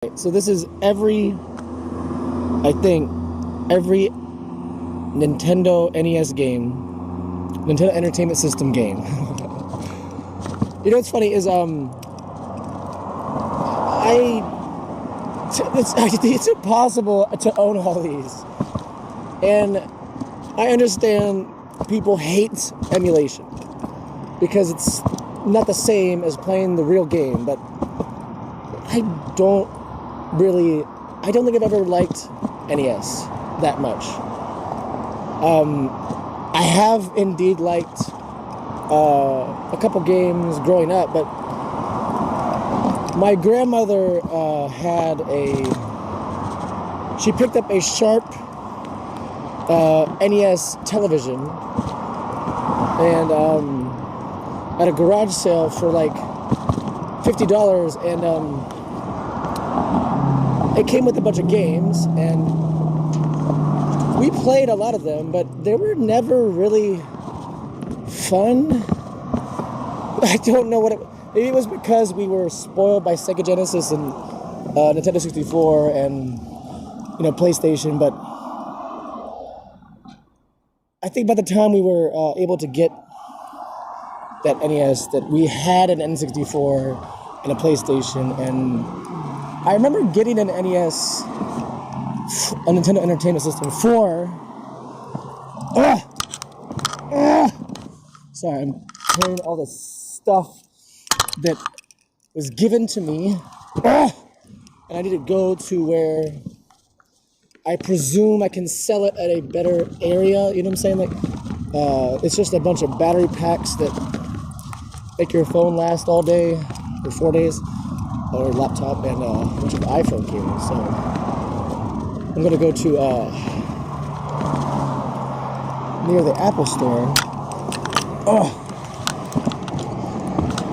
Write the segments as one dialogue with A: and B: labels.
A: So this is every Nintendo NES game, Nintendo Entertainment System game. You know what's funny is it's impossible to own all these, and I understand people hate emulation because it's not the same as playing the real game, but I don't think I've ever liked NES that much. I have indeed liked a couple games growing up, but my grandmother she picked up a Sharp NES television and at a garage sale for like $50, and it came with a bunch of games, and we played a lot of them, but they were never really fun. I don't know what maybe it was because we were spoiled by Sega Genesis and Nintendo 64 and PlayStation, but I think by the time we were able to get that NES, that we had an N64 and a PlayStation, and I remember getting an NES, a Nintendo Entertainment System for... Sorry, I'm carrying all this stuff that was given to me, and I need to go to where I presume I can sell it at a better area, you know what I'm saying? Like, it's just a bunch of battery packs that make your phone last all day, or 4 days, or laptop, and a bunch of iPhone cables. So I'm gonna go to near the Apple Store,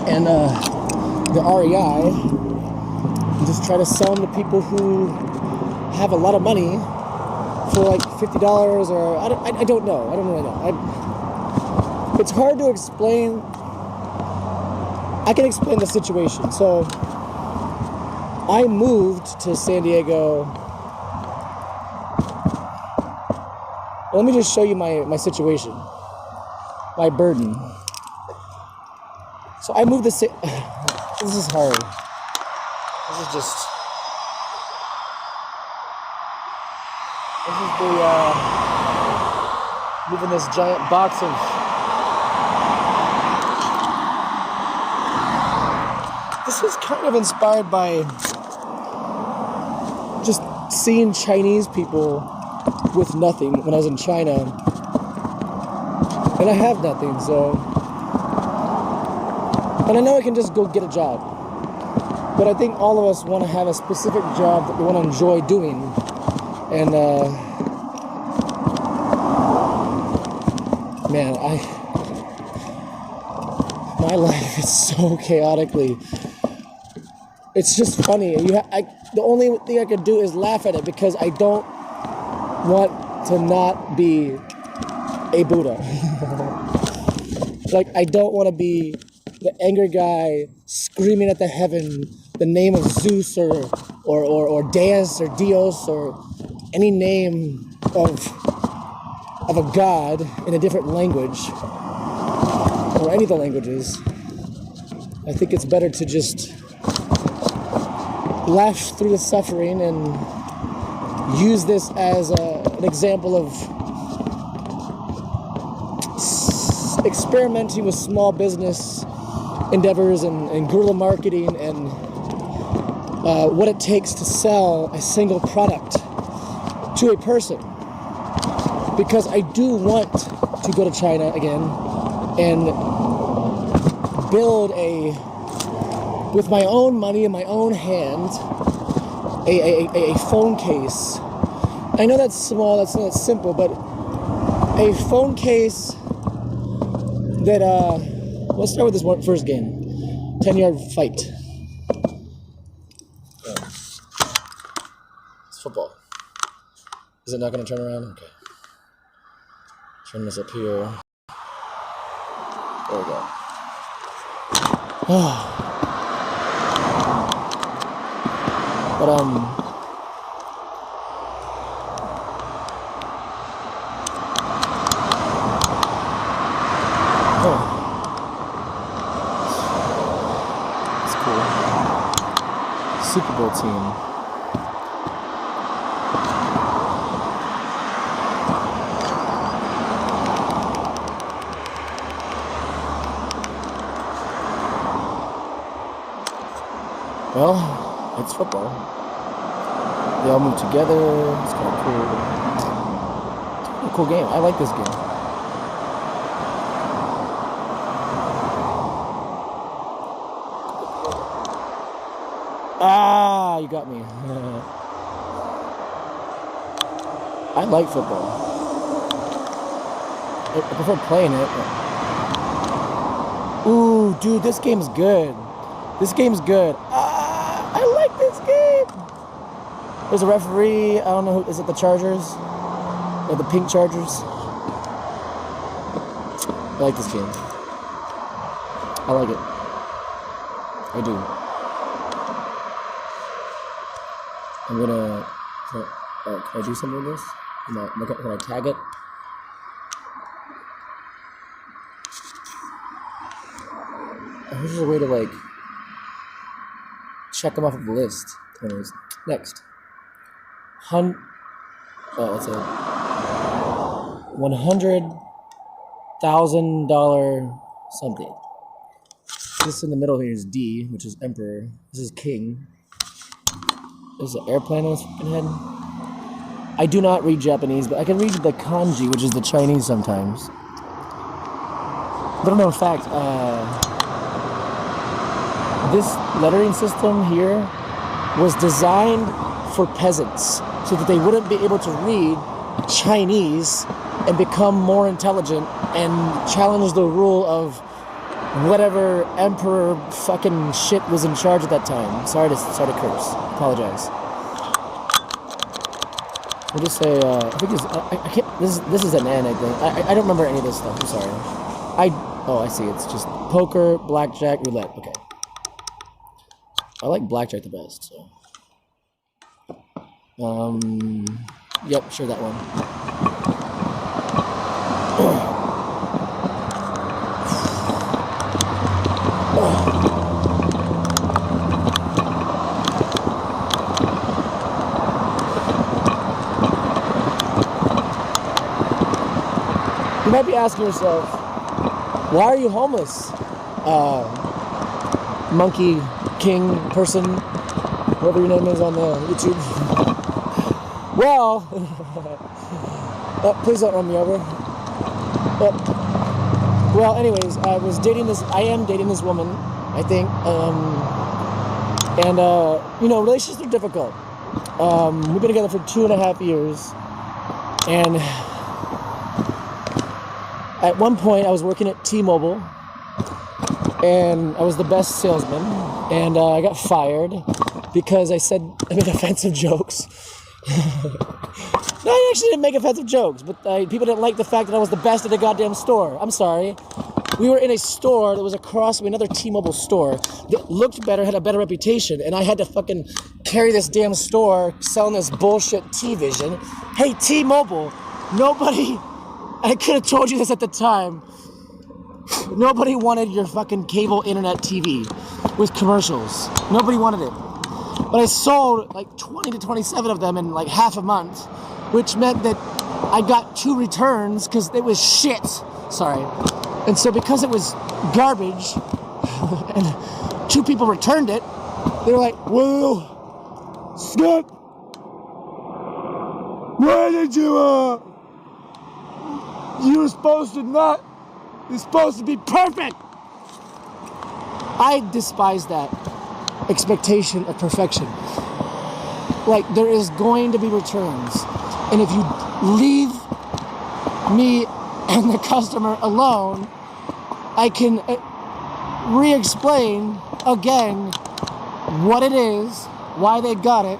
A: and the REI, and just try to sell them to people who have a lot of money for like $50, or I don't know. I don't really know. It's hard to explain. I can explain the situation. So I moved to San Diego. Let me just show you my situation, my burden. So I moved to this is hard. This is the moving this giant box of this is kind of inspired by just seeing Chinese people with nothing when I was in China, and I have nothing, so, and I know I can just go get a job, but I think all of us want to have a specific job that we want to enjoy doing, and man, my life is so chaotically. It's just funny. The only thing I could do is laugh at it because I don't want to not be a Buddha. Like, I don't want to be the angry guy screaming at the heaven the name of Zeus or Deus or Dios or any name of a god in a different language or any of the languages. I think it's better to just laugh through the suffering and use this as an example of experimenting with small business endeavors and guerrilla marketing and what it takes to sell a single product to a person. Because I do want to go to China again and build with my own money in my own hand, a phone case. I know that's small, that's not simple, but a phone case that, let's start with this first game. 10-yard fight. It's football. Is it not going to turn around? Okay. Turn this up here. There we go. But it's cool. Super Bowl team. Well, it's football. They all move together. It's kind of cool. It's a cool game. I like this game. Ah, you got me. I like football. I prefer playing it. Ooh, dude, this game's good. This game's good. I like this game. There's a referee. I don't know who is it. The Chargers or the pink Chargers. I like this game. I like it. I do. I'm gonna. Can I do something with this? Can I tag it? There's just a way to like check them off of the list. Anyways, next. That's a $100,000 something. This in the middle here is D, which is Emperor. This is King. There's an airplane on his fucking head. I do not read Japanese, but I can read the kanji, which is the Chinese sometimes. But no, in fact, this lettering system here was designed for peasants so that they wouldn't be able to read Chinese and become more intelligent and challenge the rule of whatever emperor fucking shit was in charge at that time. Sorry to curse. Apologize. We'll just say I think I can't. This is an N. I think I don't remember any of this stuff. I'm sorry. I see. It's just poker, blackjack, roulette. Okay. I like blackjack the best. So. Yep. Sure that one. You might be asking yourself, why are you homeless? Monkey King person, whatever your name is on the YouTube. Well, please don't run me over. Well, anyways, I am dating this woman, I think, and relationships are difficult. We've been together for 2.5 years, and at one point I was working at T-Mobile, and I was the best salesman, and I got fired because I made offensive jokes. No, I actually didn't make offensive jokes, but people didn't like the fact that I was the best at the goddamn store. I'm sorry. We were in a store that was across from another T-Mobile store that looked better, had a better reputation, and I had to fucking carry this damn store selling this bullshit T-Vision. Hey, T-Mobile, I could have told you this at the time. Nobody wanted your fucking cable internet TV with commercials. Nobody wanted it. But I sold like 20 to 27 of them in like half a month, which meant that I got 2 returns because it was shit. Sorry. And so because it was garbage and 2 people returned it, they were like, "Whoa, Skip, why did you were supposed to not, you're supposed to be perfect." I despise that expectation of perfection. Like, there is going to be returns, and if you leave me and the customer alone, I can re-explain again what it is, why they got it,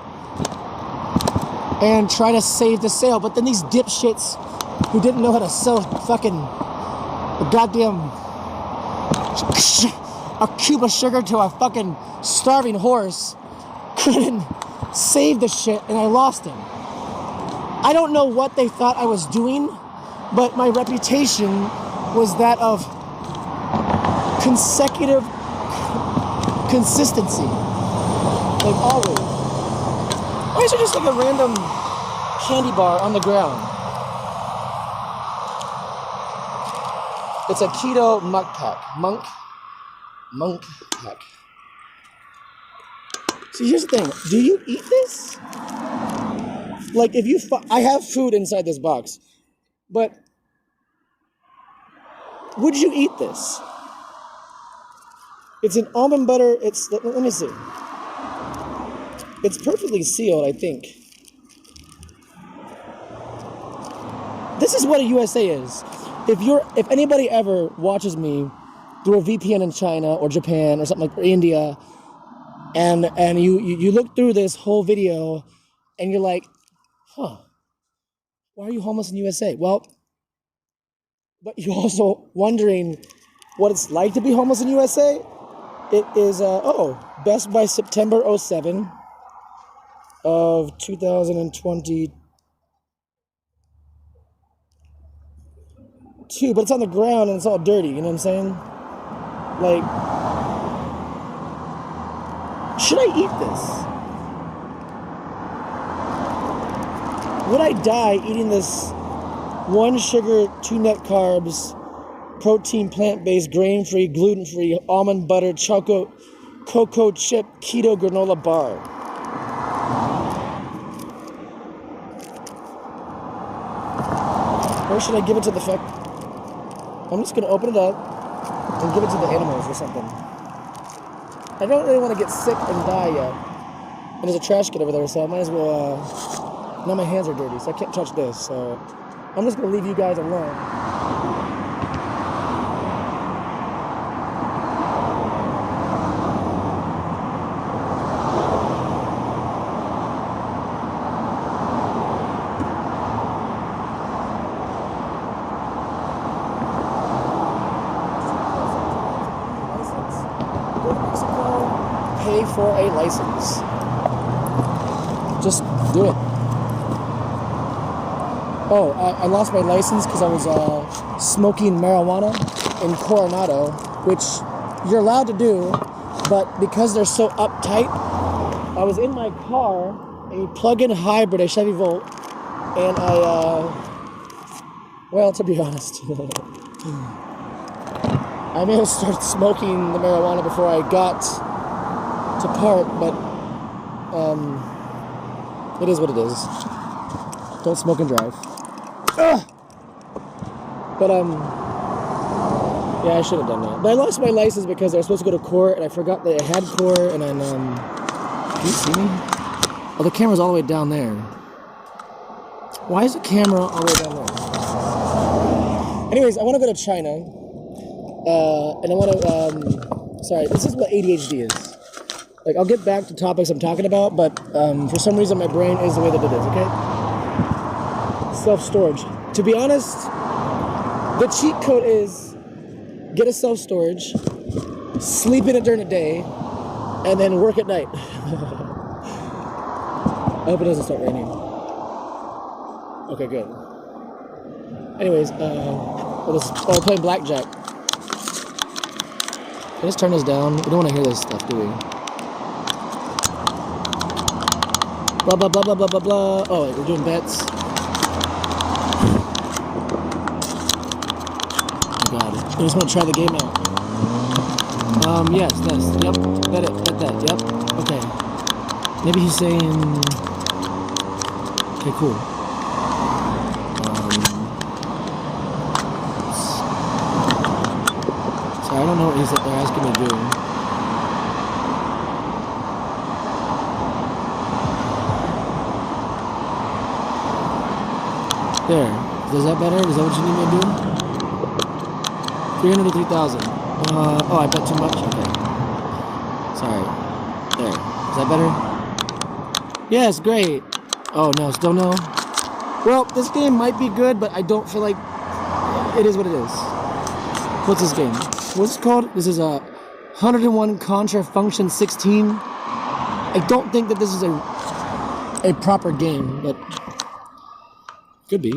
A: and try to save the sale. But then these dipshits who didn't know how to sell fucking a goddamn a cube of sugar to a fucking starving horse couldn't saved the shit, and I lost him. I don't know what they thought I was doing, but my reputation was that of consecutive consistency. Like always. Why is there just like a random candy bar on the ground? It's a keto monk pack. Monk pack. See, here's the thing. Do you eat this? Like, if you... I have food inside this box. But... would you eat this? It's an almond butter... It's... Let me see. It's perfectly sealed, I think. This is what a USA is. If anybody ever watches me through a VPN in China or Japan or something like, or India, and you look through this whole video and you're like, huh, why are you homeless in USA? Well, but you're also wondering what it's like to be homeless in USA. It is best by September 07 of 2022, but it's on the ground and it's all dirty, you know what I'm saying? Like, should I eat this? Would I die eating this 1 sugar, 2 net carbs, protein, plant-based, grain-free, gluten-free, almond butter, cocoa chip, keto granola bar? Or should I give it to the I'm just gonna open it up and give it to the animals or something. I don't really want to get sick and die yet. And there's a trash can over there, so I might as well, now my hands are dirty, so I can't touch this, so I'm just gonna leave you guys alone. Pay for a license. Just do it. Oh, I lost my license because I was smoking marijuana in Coronado, which you're allowed to do, but because they're so uptight, I was in my car, a plug-in hybrid, a Chevy Volt, and well, to be honest, I may have started smoking the marijuana before I got to park, but it is what it is. Don't smoke and drive. Ugh! But yeah, I should have done that. But I lost my license because I was supposed to go to court, and I forgot that I had court, and then can you see me? Oh, the camera's all the way down there. Why is the camera all the way down there? Anyways, I want to go to China, and I want to sorry, this is what ADHD is. Like, I'll get back to topics I'm talking about, but for some reason my brain is the way that it is, okay? Self-storage. To be honest, the cheat code is get a self-storage, sleep in it during the day, and then work at night. I hope it doesn't start raining. Okay, good. Anyways, I'm playing blackjack. Let's turn this down. We don't want to hear this stuff, do we? Blah, blah, blah, blah, blah, blah, blah. Oh, wait, we're doing bets. Oh, God. I just want to try the game out. Yes, this. Yep. Bet it. Bet that. Yep. Okay. Maybe he's saying... Okay, cool. Sorry, I don't know what they're asking me to do. There. Is that better? Is that what you need me to do? 300 to 3,000. Oh, I bet too much? Okay. Sorry. There. Is that better? Yes, great. Oh, no, still no? Well, this game might be good, but I don't feel like it is what it is. What's this game? What's it called? This is a 101 Contra Function 16. I don't think that this is a a proper game, but could be.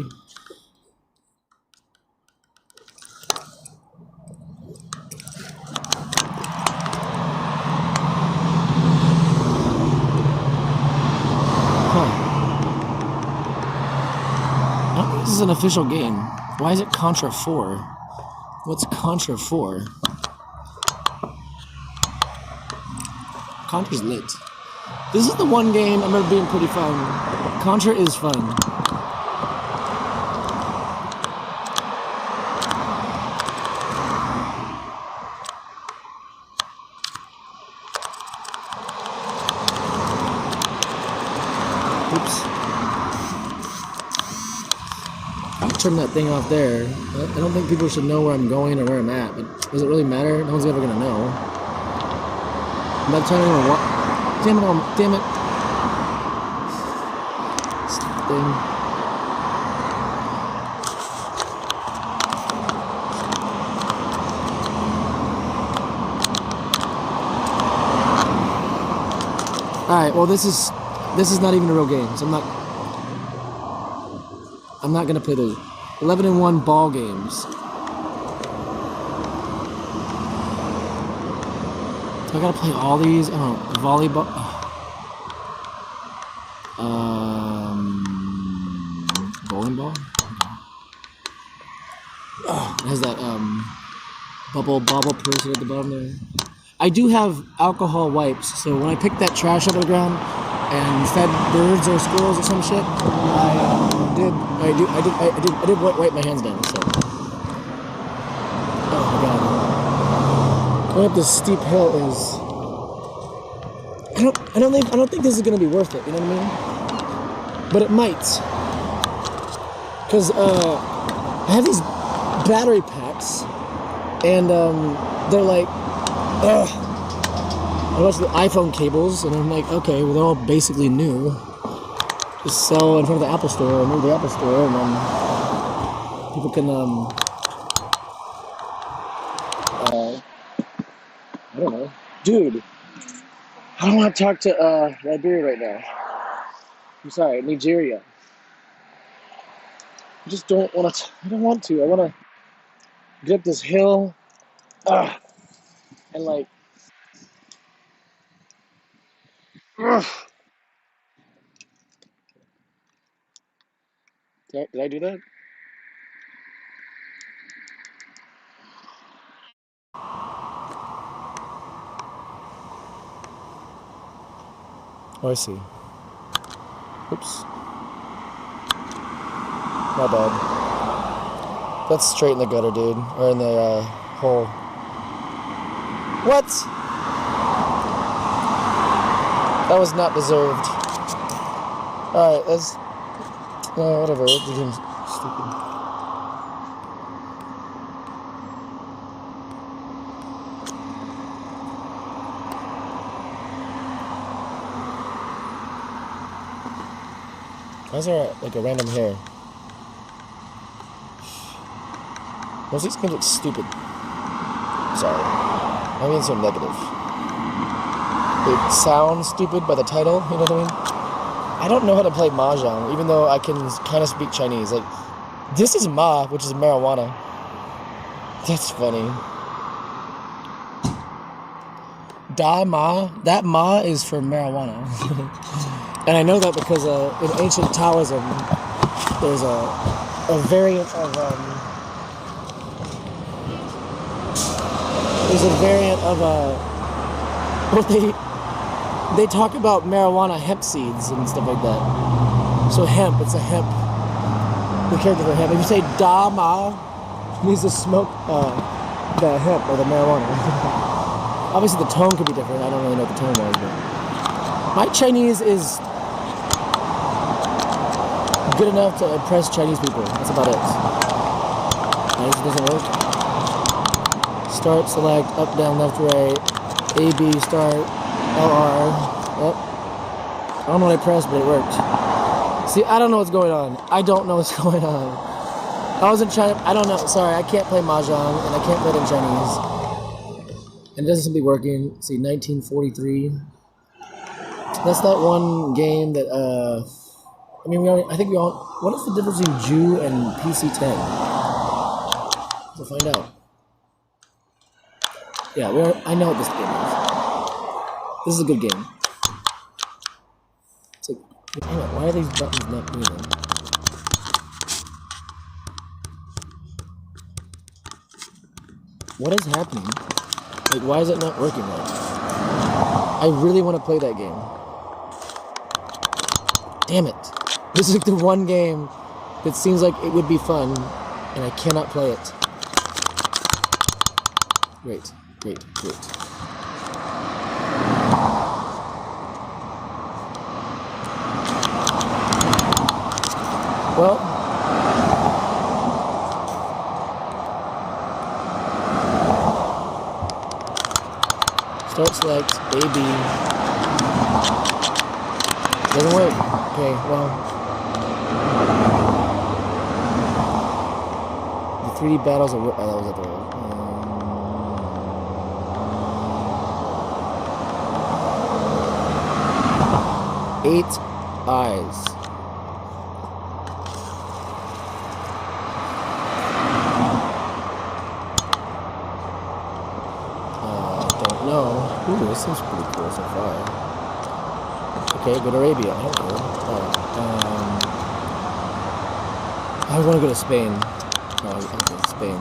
A: This is an official game. Why is it Contra 4? What's Contra 4? Contra's lit. This is the one game I remember being pretty fun. Contra is fun. Oops. I'll turn that thing off there. I don't think people should know where I'm going or where I'm at, but does it really matter? No one's ever gonna know. I'm not trying to walk. Damn it, damn it. Stupid thing. Alright, well this is not even a real game, so I'm not gonna play those 11-1 ball games. Do I gotta play all these? I don't know. Volleyball. Bowling ball? It has that bubble person at the bottom there. I do have alcohol wipes, so when I pick that trash up on the ground and fed birds or squirrels or some shit, I did wipe my hands down. So. Oh my god. Going up this steep hill is. I don't think this is gonna be worth it. You know what I mean? But it might, cause I have these battery packs, and they're like, I watch the iPhone cables, and I'm like, okay, well they're all basically new. Just sell in front of the Apple Store, or near the Apple Store, and then people can I don't know. Dude, I don't want to talk to Liberia right now. I'm sorry, Nigeria. I just don't want to. I don't want to. I want to get up this hill and like. Did I do that? Oh, I see. Oops. My bad. That's straight in the gutter, dude. Or in the hole. What? That was not deserved. Alright, that's... whatever. The game's stupid. Why is there like a random hair? Most of these games look stupid. Sorry. I mean so negative. They sound stupid by the title, you know what I mean? I don't know how to play Mahjong, even though I can kind of speak Chinese. Like, this is Ma, which is marijuana. That's funny. Da Ma, that Ma is for marijuana. And I know that because in ancient Taoism, there's a variant of what they talk about marijuana hemp seeds and stuff like that. So hemp, it's a hemp. The character for hemp. If you say Da Ma, it means to smoke the hemp or the marijuana. Obviously the tone could be different. I don't really know what the tone was, but my Chinese is good enough to impress Chinese people. That's about it. Nice, it doesn't work. Start, select, up, down, left, right. A, B, start, LR. Yep. I don't know what I pressed, but it worked. See, I don't know what's going on. I don't know what's going on. I wasn't trying to, I don't know. Sorry, I can't play Mahjong, and I can't play it in Chinese. And it doesn't seem to be working. See, 1943. That's that one game that, I mean, I think we all, what is the difference between Jew and PC-10? We'll find out. Yeah, I know what this game is. This is a good game. It's like, hang on, why are these buttons not moving? What is happening? Like, why is it not working right? I really want to play that game. Damn it. This is like the one game that seems like it would be fun, and I cannot play it. Great. Well, start select A, B. Doesn't work. Okay, well. The 3D battles are. Oh, that was at the 8 eyes. Don't know. Ooh, this seems pretty cool so far. Okay, go to Arabia. I don't know. I want to go to Spain. Oh, okay, Spain.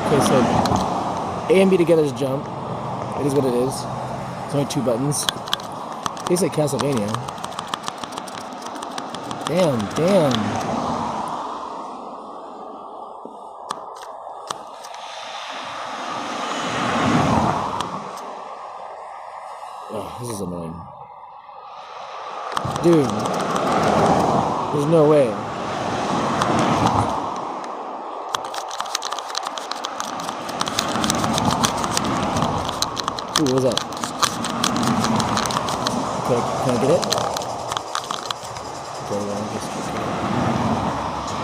A: Okay, so A and B together is jump. It is what it is. It's only 2 buttons. Tastes like Castlevania. Damn. Oh, this is annoying. Dude. There's no way. Ooh, what was that? Okay, can I get it? Okay,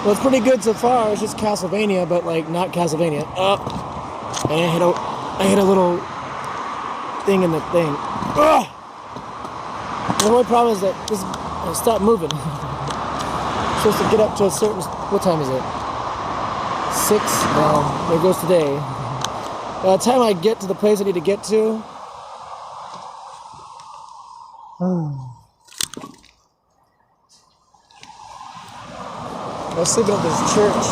A: well, it's pretty good so far. It's just Castlevania, but like not Castlevania. And I hit a little thing in the thing. Ugh! The only problem is that I stopped moving. I'm supposed to get up to a certain. What time is it? 6. Well, there goes today. By the time I get to the place I need to get to, I was sleeping at this church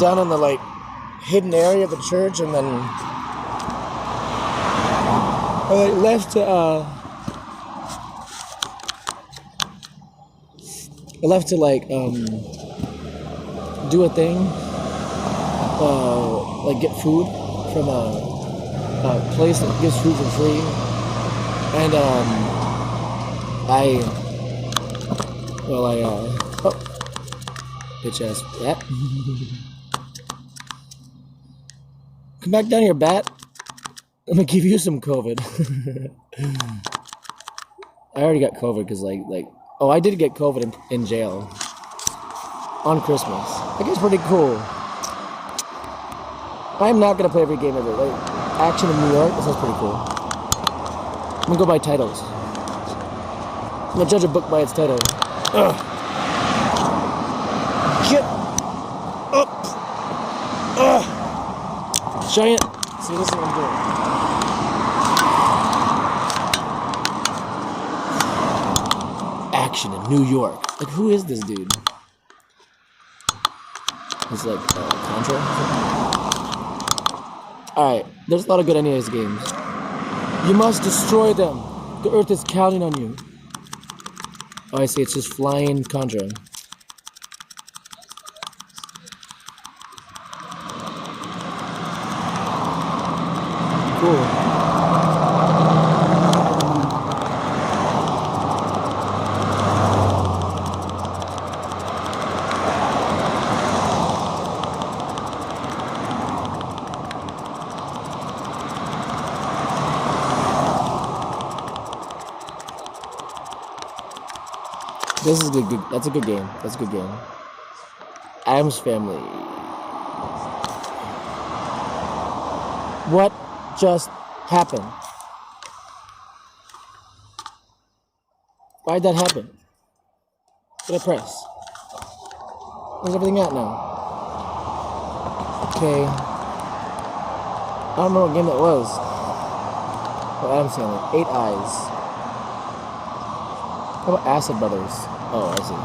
A: down in the like hidden area of the church, and then I left to like do a thing. Like get food from a place that gives food for free, and bitch ass bat. Come back down here, bat. I'm gonna give you some COVID. I already got COVID because oh, I did get COVID in jail on Christmas. I guess pretty cool. I'm not gonna play every game ever. Like Action in New York, that sounds pretty cool. I'm gonna go by titles. I'm gonna judge a book by its title. Ugh. Get up! Ugh. Giant. See, this is what I'm doing. Action in New York. Like, who is this dude? He's like Contra. Alright, there's a lot of good NES games. You must destroy them. The earth is counting on you. Oh, I see. It's just flying Contra. Cool. This is good. That's a good game. That's a good game. Adam's Family. What just happened? Why'd that happen? What did I press? Where's everything at now? Okay. I don't remember what game that was. Oh, Adam's Family. 8 Eyes. How about Acid Brothers? Oh, I see.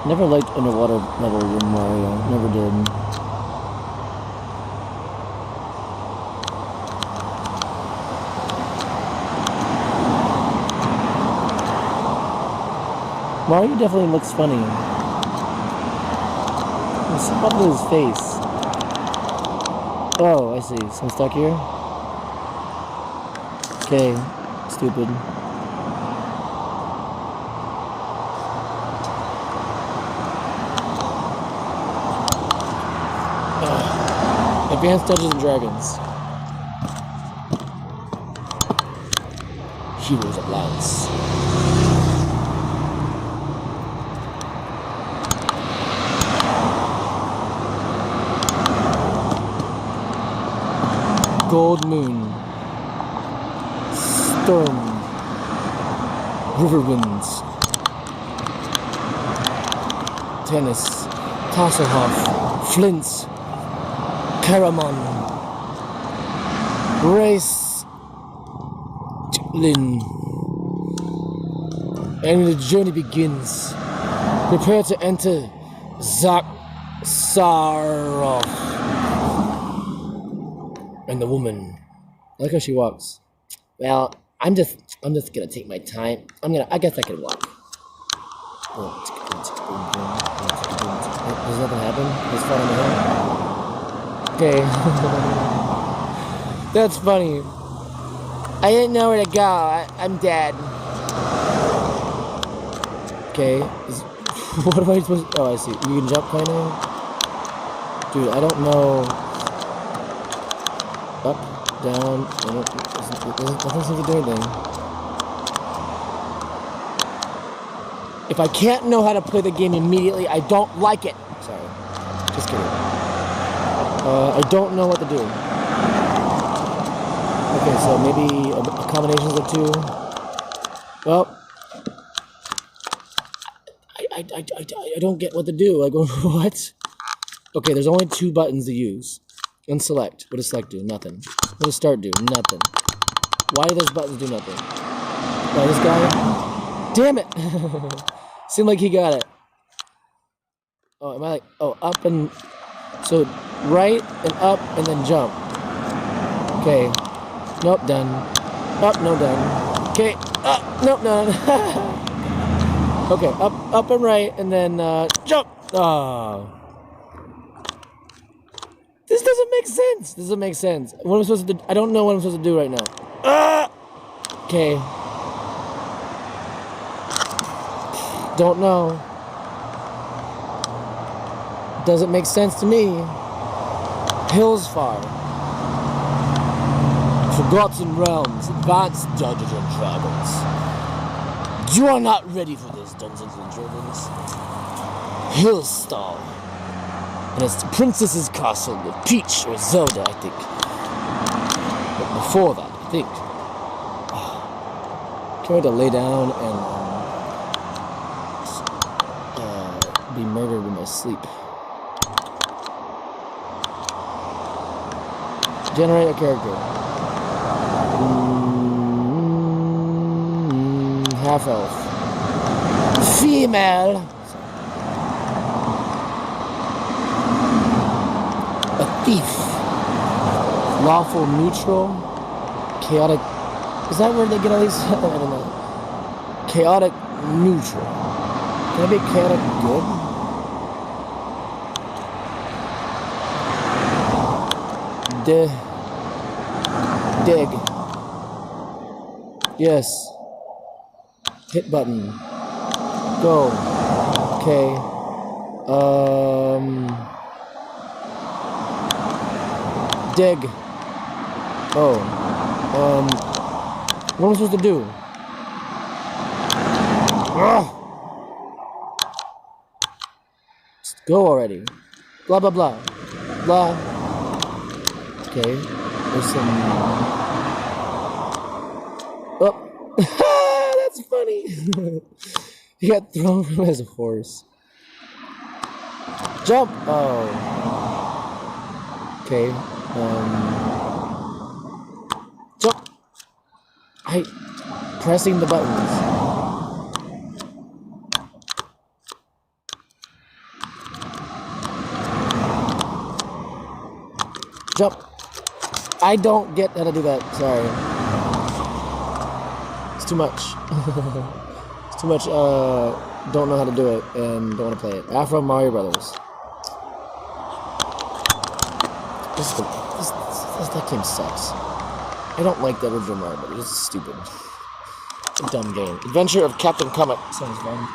A: Never liked underwater levels in Mario. Never did. Mario definitely looks funny. What's up with his face? Oh, I see. So I'm stuck here? Okay. Stupid. Advanced Dungeons and Dragons. Heroes of Lance. Gold Moon, Storm, River Winds, Tennis, Tasselhoff, Flints, Caramon, Race, Lin, and the journey begins. Prepare to enter Sarov. And the woman, I like how she walks. Well, I'm just gonna take my time. I guess I can walk. Does nothing happen? Just fall on the hill. Okay. That's funny. I didn't know where to go. I'm dead. Okay. What am I supposed to... Oh, I see. You can jump kind of? Dude, I don't know... Up, down, nothing seems to do anything. If I can't know how to play the game immediately, I don't like it. Sorry. Just kidding. I don't know what to do. Okay, so maybe a combination of the two. Well, I don't get what to do. Like, what? Okay, there's only 2 buttons to use. And select. What does select do? Nothing. What does start do? Nothing. Why do those buttons do nothing? Why this guy? Damn it! Seemed like he got it. Oh, am I like... Oh, up and... So, right and up and then jump. Okay. Nope, done. Up, no, done. Okay. Up, nope, done. Okay, up and right and then jump! Oh. This doesn't make sense. This doesn't make sense. What am I supposed to do? I don't know what I'm supposed to do right now. Okay. Don't know. Doesn't make sense to me. Hills Far. Forgotten Realms. Advanced Dungeons and Dragons. You are not ready for this, Dungeons and Dragons. Hillstar. And it's the Princess's Castle with Peach or Zelda, I think. But before that, I think. Can't wait to lay down and be murdered in my sleep. Generate a character. Half elf. Female. A thief. Lawful neutral. Chaotic. Is that where they get all these? I don't know. Chaotic neutral. Can I be chaotic good? Dig. Yes. Hit button. Go. Okay. Dig. Oh. What am I supposed to do? Ugh. Just go already. Blah blah blah. Blah. Okay. There's some. Oh. That's funny. He got thrown from his horse. Jump! Oh. Okay. Jump! Pressing the buttons. Jump! I don't get how to do that. Sorry. It's too much. It's too much. Don't know how to do it and don't want to play it. Afro Mario Brothers. That game sucks. I don't like the original Mario Brothers. It's stupid. It's a dumb game. Adventure of Captain Comet. Sounds fun.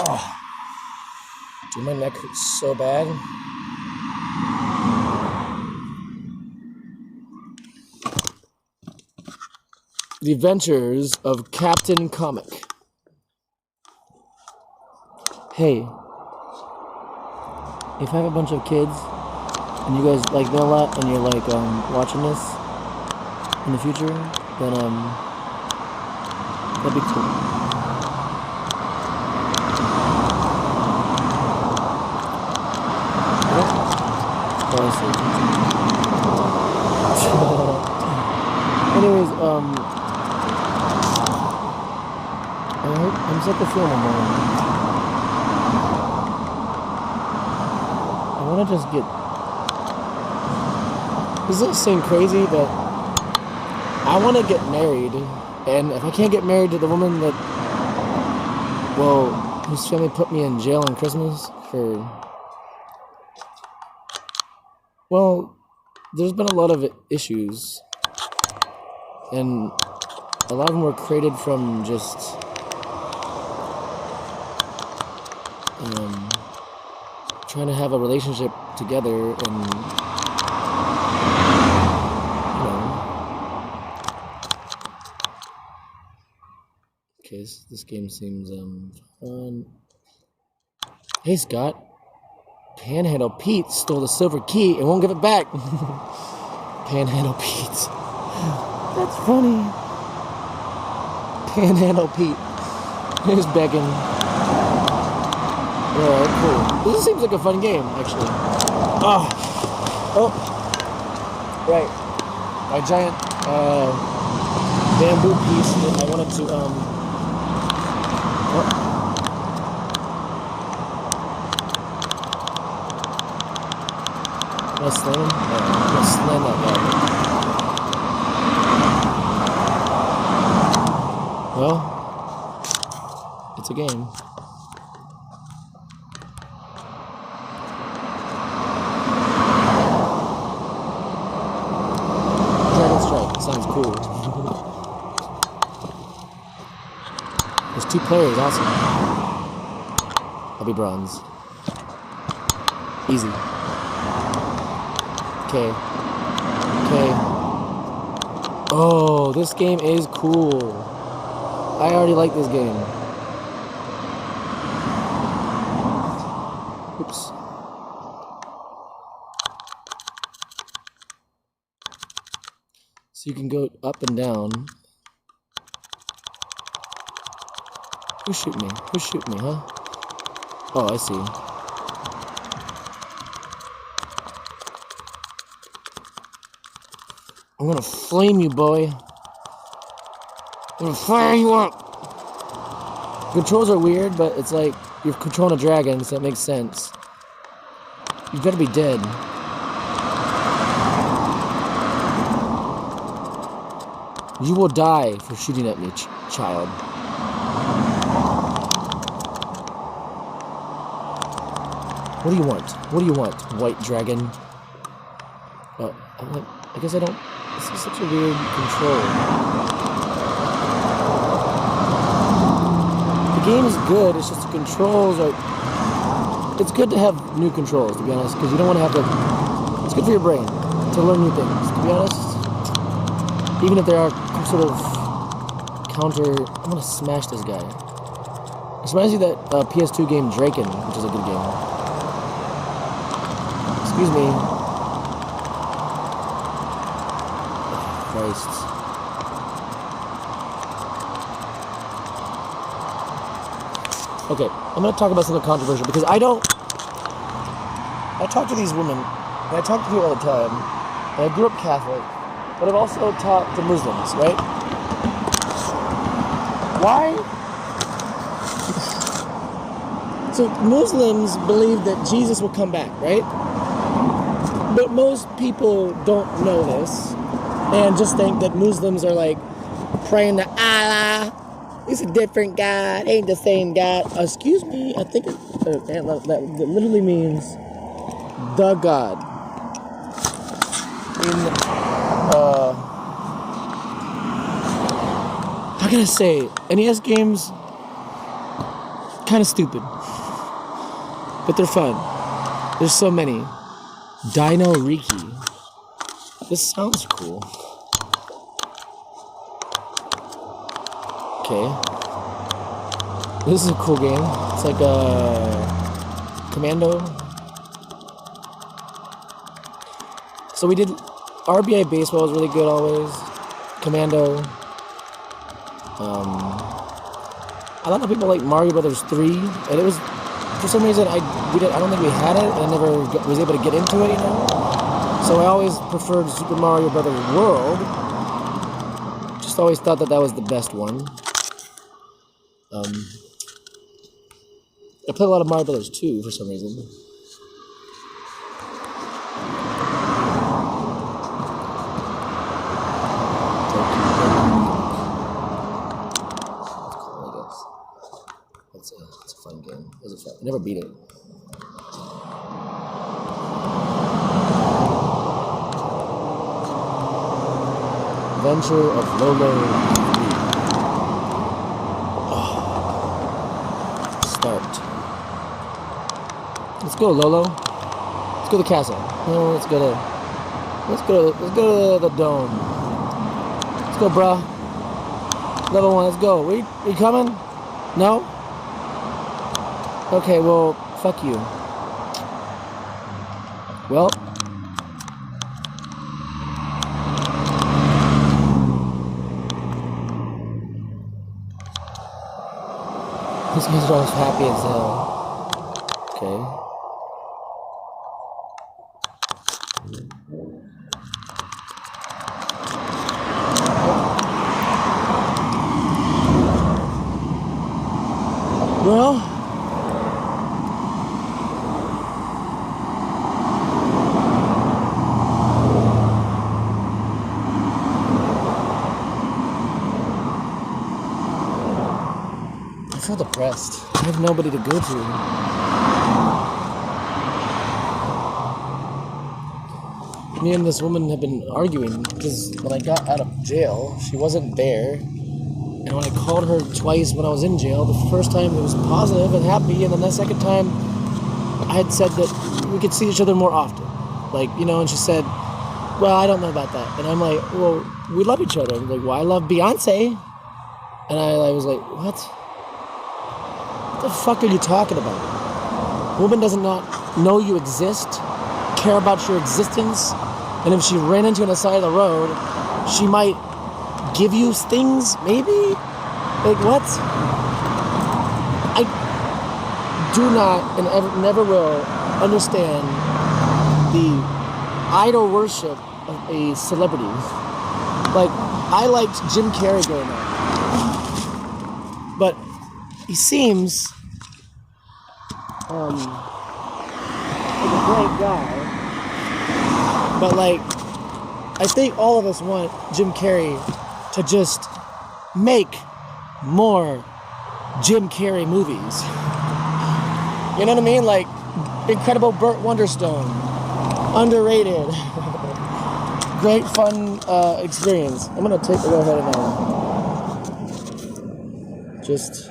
A: Oh. Dude, my neck hurts so bad. The Adventures of Captain Comic. Hey, if I have a bunch of kids and you guys like them a lot and you're like watching this in the future, then that'd be cool. Honestly. Anyways, I'm sick of filming more. I want to just get. This doesn't seem crazy, but I want to get married, and if I can't get married to the woman that, well, whose family put me in jail on Christmas for, well, there's been a lot of issues, and a lot of them were created from just trying to have a relationship together and, you know. Okay, this game seems fun. Hey Scott, Panhandle Pete stole the silver key and won't give it back. Panhandle Pete. That's funny. Panhandle Pete. He's begging. Alright, cool. This seems like a fun game, actually. Oh! Right. My giant, bamboo piece that I wanted to, Can I slam him? I'm gonna slam that guy. Well, it's a game. Sounds cool. There's 2 players, awesome. I'll be bronze. Easy. Okay. Okay. Oh, this game is cool. I already like this game. Oops. So you can go up and down. Who's shooting me? Who's shooting me, huh? Oh, I see. I'm gonna flame you, boy. I'm gonna fire you up. Controls are weird, but it's like you're controlling a dragon, so it makes sense. You better be dead. You will die for shooting at me, child. What do you want? What do you want, white dragon? Oh, I guess I don't... This is such a weird control. The game is good, it's just the controls are... It's good to have new controls, to be honest, because you don't want to have to... It's good for your brain to learn new things, to be honest. Even if there are sort of counter... I'm gonna smash this guy. This reminds me of that PS2 game Draken, which is a good game. Excuse me. Christ. Okay, I'm gonna talk about something controversial because I talk to these women, and I talk to people all the time, and I grew up Catholic, but I've also talked to Muslims, right? Why? So Muslims believe that Jesus will come back, right? But most people don't know this and just think that Muslims are like praying to Allah. He's a different God, ain't the same God. Excuse me, I think that literally means the God. How can I say? NES games, kind of stupid, but they're fun. There's so many. Dino Riki. This sounds cool. Okay. This is a cool game. It's like a Commando. So we did RBI baseball was really good always. Commando. I don't know, people like Mario Brothers 3, and it was, for some reason, I don't think we had it, and I never was able to get into it, you know? So I always preferred Super Mario Brothers World. Just always thought that was the best one. I played a lot of Mario Brothers 2 for some reason. It's a fun game. It was fun. I never beat it. Adventure of Lolo 3. Start. Let's go, Lolo. Let's go to the castle. No, let's go to the dome. Let's go, bruh. Level 1, let's go. Are you coming? No? Okay, well, fuck you. Well. These guys are always happy as hell. Okay. Well. I feel depressed. I have nobody to go to. Me and this woman have been arguing because when I got out of jail, she wasn't there. And when I called her twice when I was in jail, the first time it was positive and happy, and then the second time I had said that we could see each other more often. Like, you know, and she said, well, I don't know about that. And I'm like, well, we love each other. I'm like, well, I love Beyonce. And I was like, what? What the fuck are you talking about? A woman does not know you exist, care about your existence, and if she ran into you on the side of the road, she might give you things, maybe? Like, what? I do not, and never will, understand the idol worship of a celebrity. Like, I liked Jim Carrey growing up. But he seems like a great guy. But like, I think all of us want Jim Carrey to just make more Jim Carrey movies. You know what I mean? Like, Incredible Burt Wonderstone. Underrated. Great fun experience. I'm gonna go ahead and just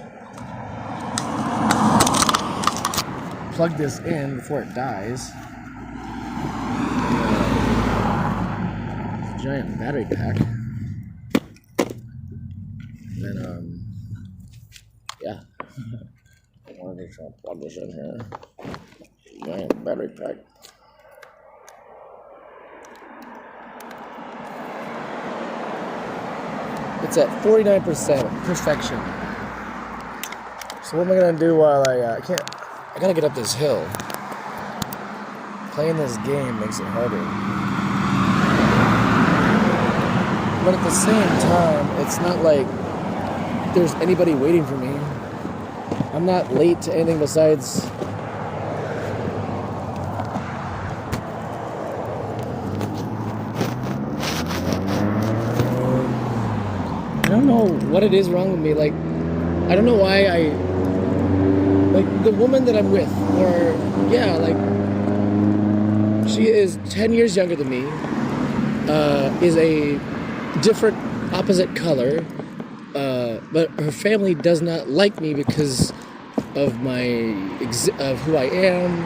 A: plug this in before it dies. Giant battery pack. And then yeah. I wanted to try to plug this in here. Giant battery pack. It's at 49% perfection. So what am I gonna do while I gotta get up this hill. Playing this game makes it harder. But at the same time, it's not like there's anybody waiting for me. I'm not late to anything besides I don't know what it is wrong with me. Like, I don't know why like the woman that I'm with, or yeah, like she is 10 years younger than me, is a different opposite color, but her family does not like me because of of who I am,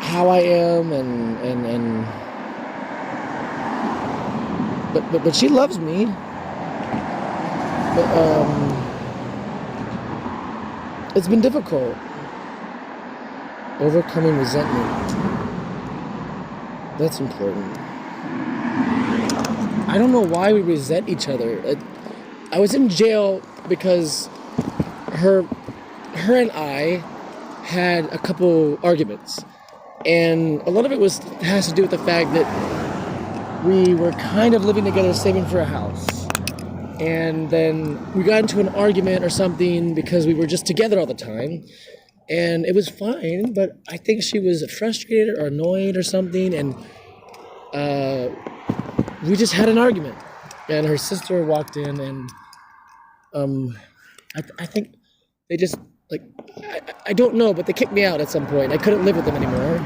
A: how I am, and but she loves me. But it's been difficult overcoming resentment. That's important. I don't know why we resent each other. I was in jail because her and I had a couple arguments, and a lot of it has to do with the fact that we were kind of living together, saving for a house, and then we got into an argument or something because we were just together all the time, and it was fine, but I think she was frustrated or annoyed or something, and we just had an argument, and her sister walked in, and I think they just, like, I don't know, but they kicked me out at some point. I couldn't live with them anymore.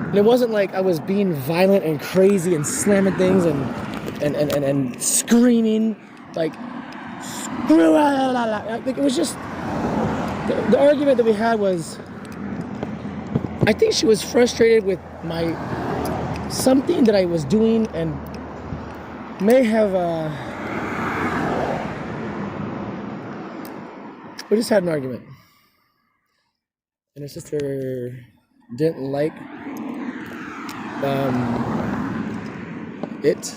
A: And it wasn't like I was being violent and crazy and slamming things and screaming, like, screw la, la, la. Like, it was just, the argument that we had was, I think she was frustrated with something that I was doing, and may have, we just had an argument. And her sister didn't like it.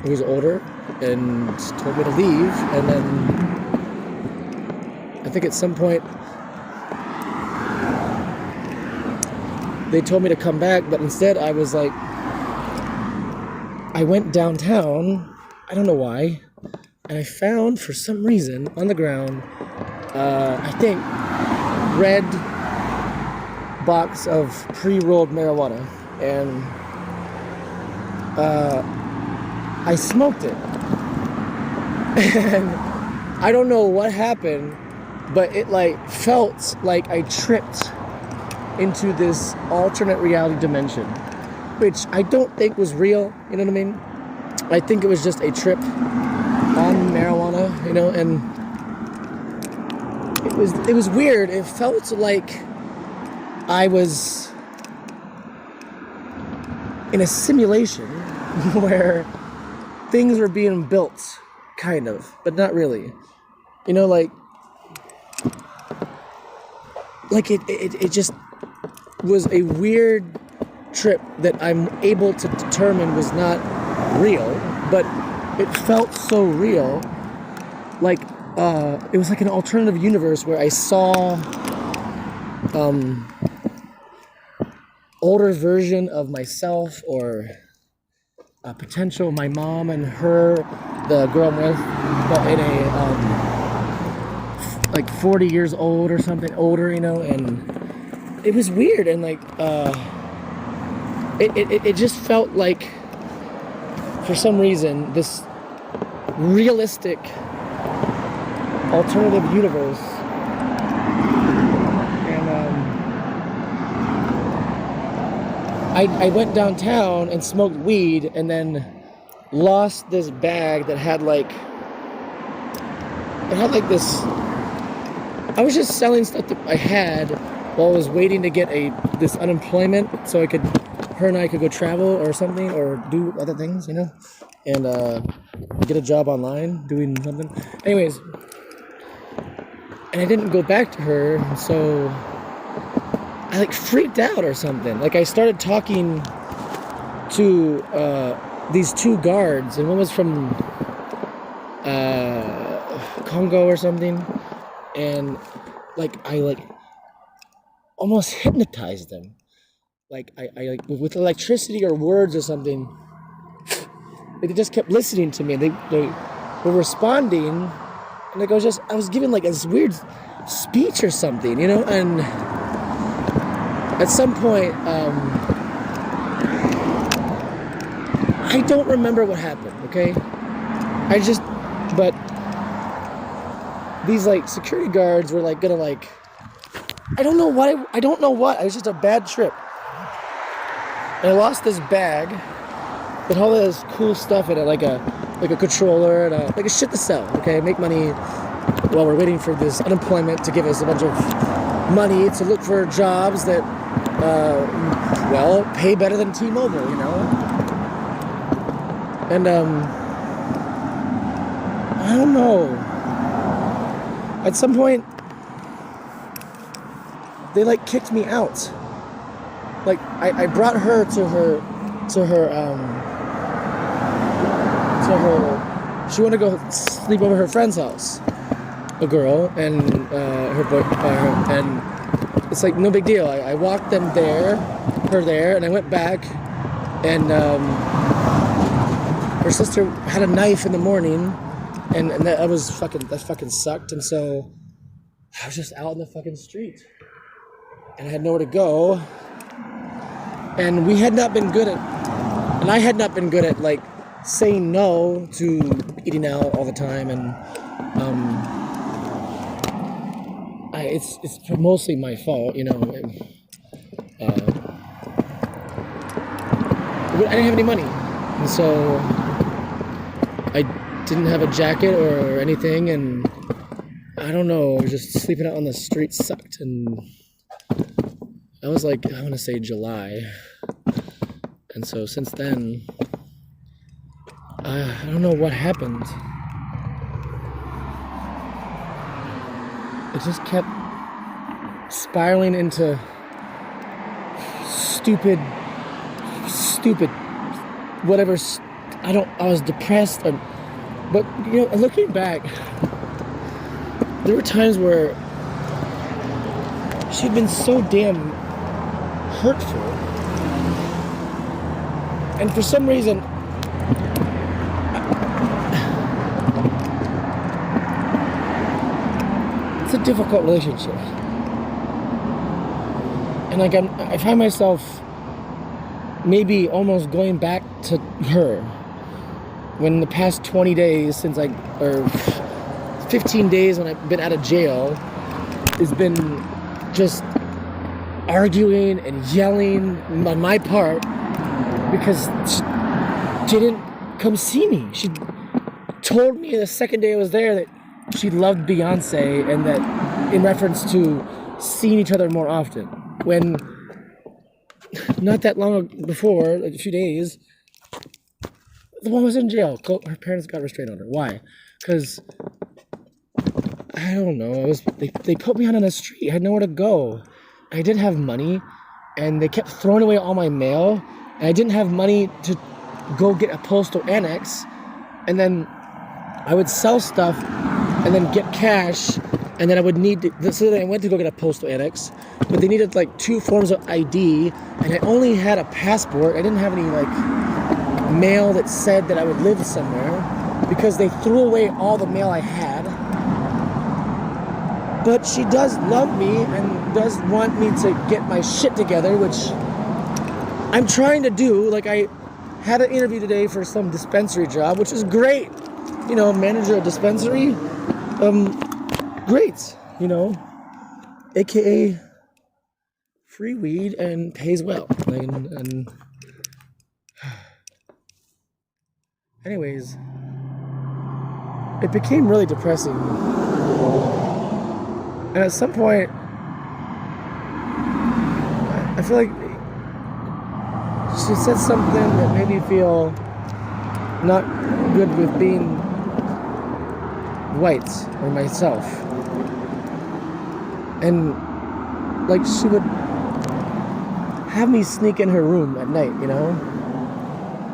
A: He was older and told me to leave. And then I think at some point they told me to come back, but instead I was like, I went downtown, I don't know why, and I found, for some reason, on the ground, I think, red box of pre-rolled marijuana, and I smoked it. And I don't know what happened, but it felt like I tripped into this alternate reality dimension, which I don't think was real, you know what I mean? I think it was just a trip on marijuana, and it was weird. It felt like I was in a simulation where things were being built, kind of, but not really. It just was a weird trip that I'm able to determine was not real, but it felt so real. It was like an alternative universe where I saw older version of myself, or potential, my mom and her, the girl I'm with, but in a like 40 years old or something, older, you know, and it was weird, and like it just felt like, for some reason, this realistic alternative universe. And I went downtown and smoked weed, and then lost this bag that had like this. I was just selling stuff that I had while I was waiting to get this unemployment, so her and I could go travel or something, or do other things, you know, and get a job online doing something. Anyways, and I didn't go back to her, so I like freaked out or something. Like I started talking to these two guards, and one was from Congo or something, and like I like almost hypnotized them. Like I like with electricity or words or something. They just kept listening to me, and they were responding, and like I was giving like this weird speech or something, you know. And at some point, I don't remember what happened. Okay, but these like security guards were like gonna like, I don't know what. It was just a bad trip. And I lost this bag with all this cool stuff in it, like a controller and like a shit to sell. Okay, make money while we're waiting for this unemployment to give us a bunch of money to look for jobs that, pay better than T-Mobile, you know. And I don't know. At some point, they like kicked me out. Like I brought her to her she wanted to go sleep over her friend's house, a girl, and her boy, and it's like no big deal. I walked her there, and I went back, and her sister had a knife in the morning, and that fucking sucked, and so I was just out in the fucking street, and I had nowhere to go. And I had not been good at like saying no to eating out all the time, and it's mostly my fault, you know. I didn't have any money, and so I didn't have a jacket or anything, and I don't know, just sleeping out on the street sucked, and I was like, I want to say July. And so since then, I don't know what happened. It just kept spiraling into stupid, whatever. I was depressed, but you know, looking back, there were times where she'd been so damn hurtful, and for some reason it's a difficult relationship, and like I find myself maybe almost going back to her when the past 20 days or 15 days when I've been out of jail has been just arguing and yelling on my part because she didn't come see me. She told me the second day I was there that she loved Beyonce, and that in reference to seeing each other more often, when not that long before, like a few days, the one was in jail. Her parents got restraint on her. Why? Because I don't know. They put me out on the street. I had nowhere to go. I didn't have money, and they kept throwing away all my mail, and I didn't have money to go get a postal annex, and then I would sell stuff and then get cash, and then I would need to, so then I went to go get a postal annex, but they needed like 2 forms of ID, and I only had a passport. I didn't have any like mail that said that I would live somewhere because they threw away all the mail I had. But she does love me and does want me to get my shit together, which I'm trying to do. Like, I had an interview today for some dispensary job, which is great. You know, manager of dispensary. Great, you know. AKA free weed and pays well. And anyways, it became really depressing. And at some point, I feel like she said something that made me feel not good with being white or myself. And like, she would have me sneak in her room at night, you know?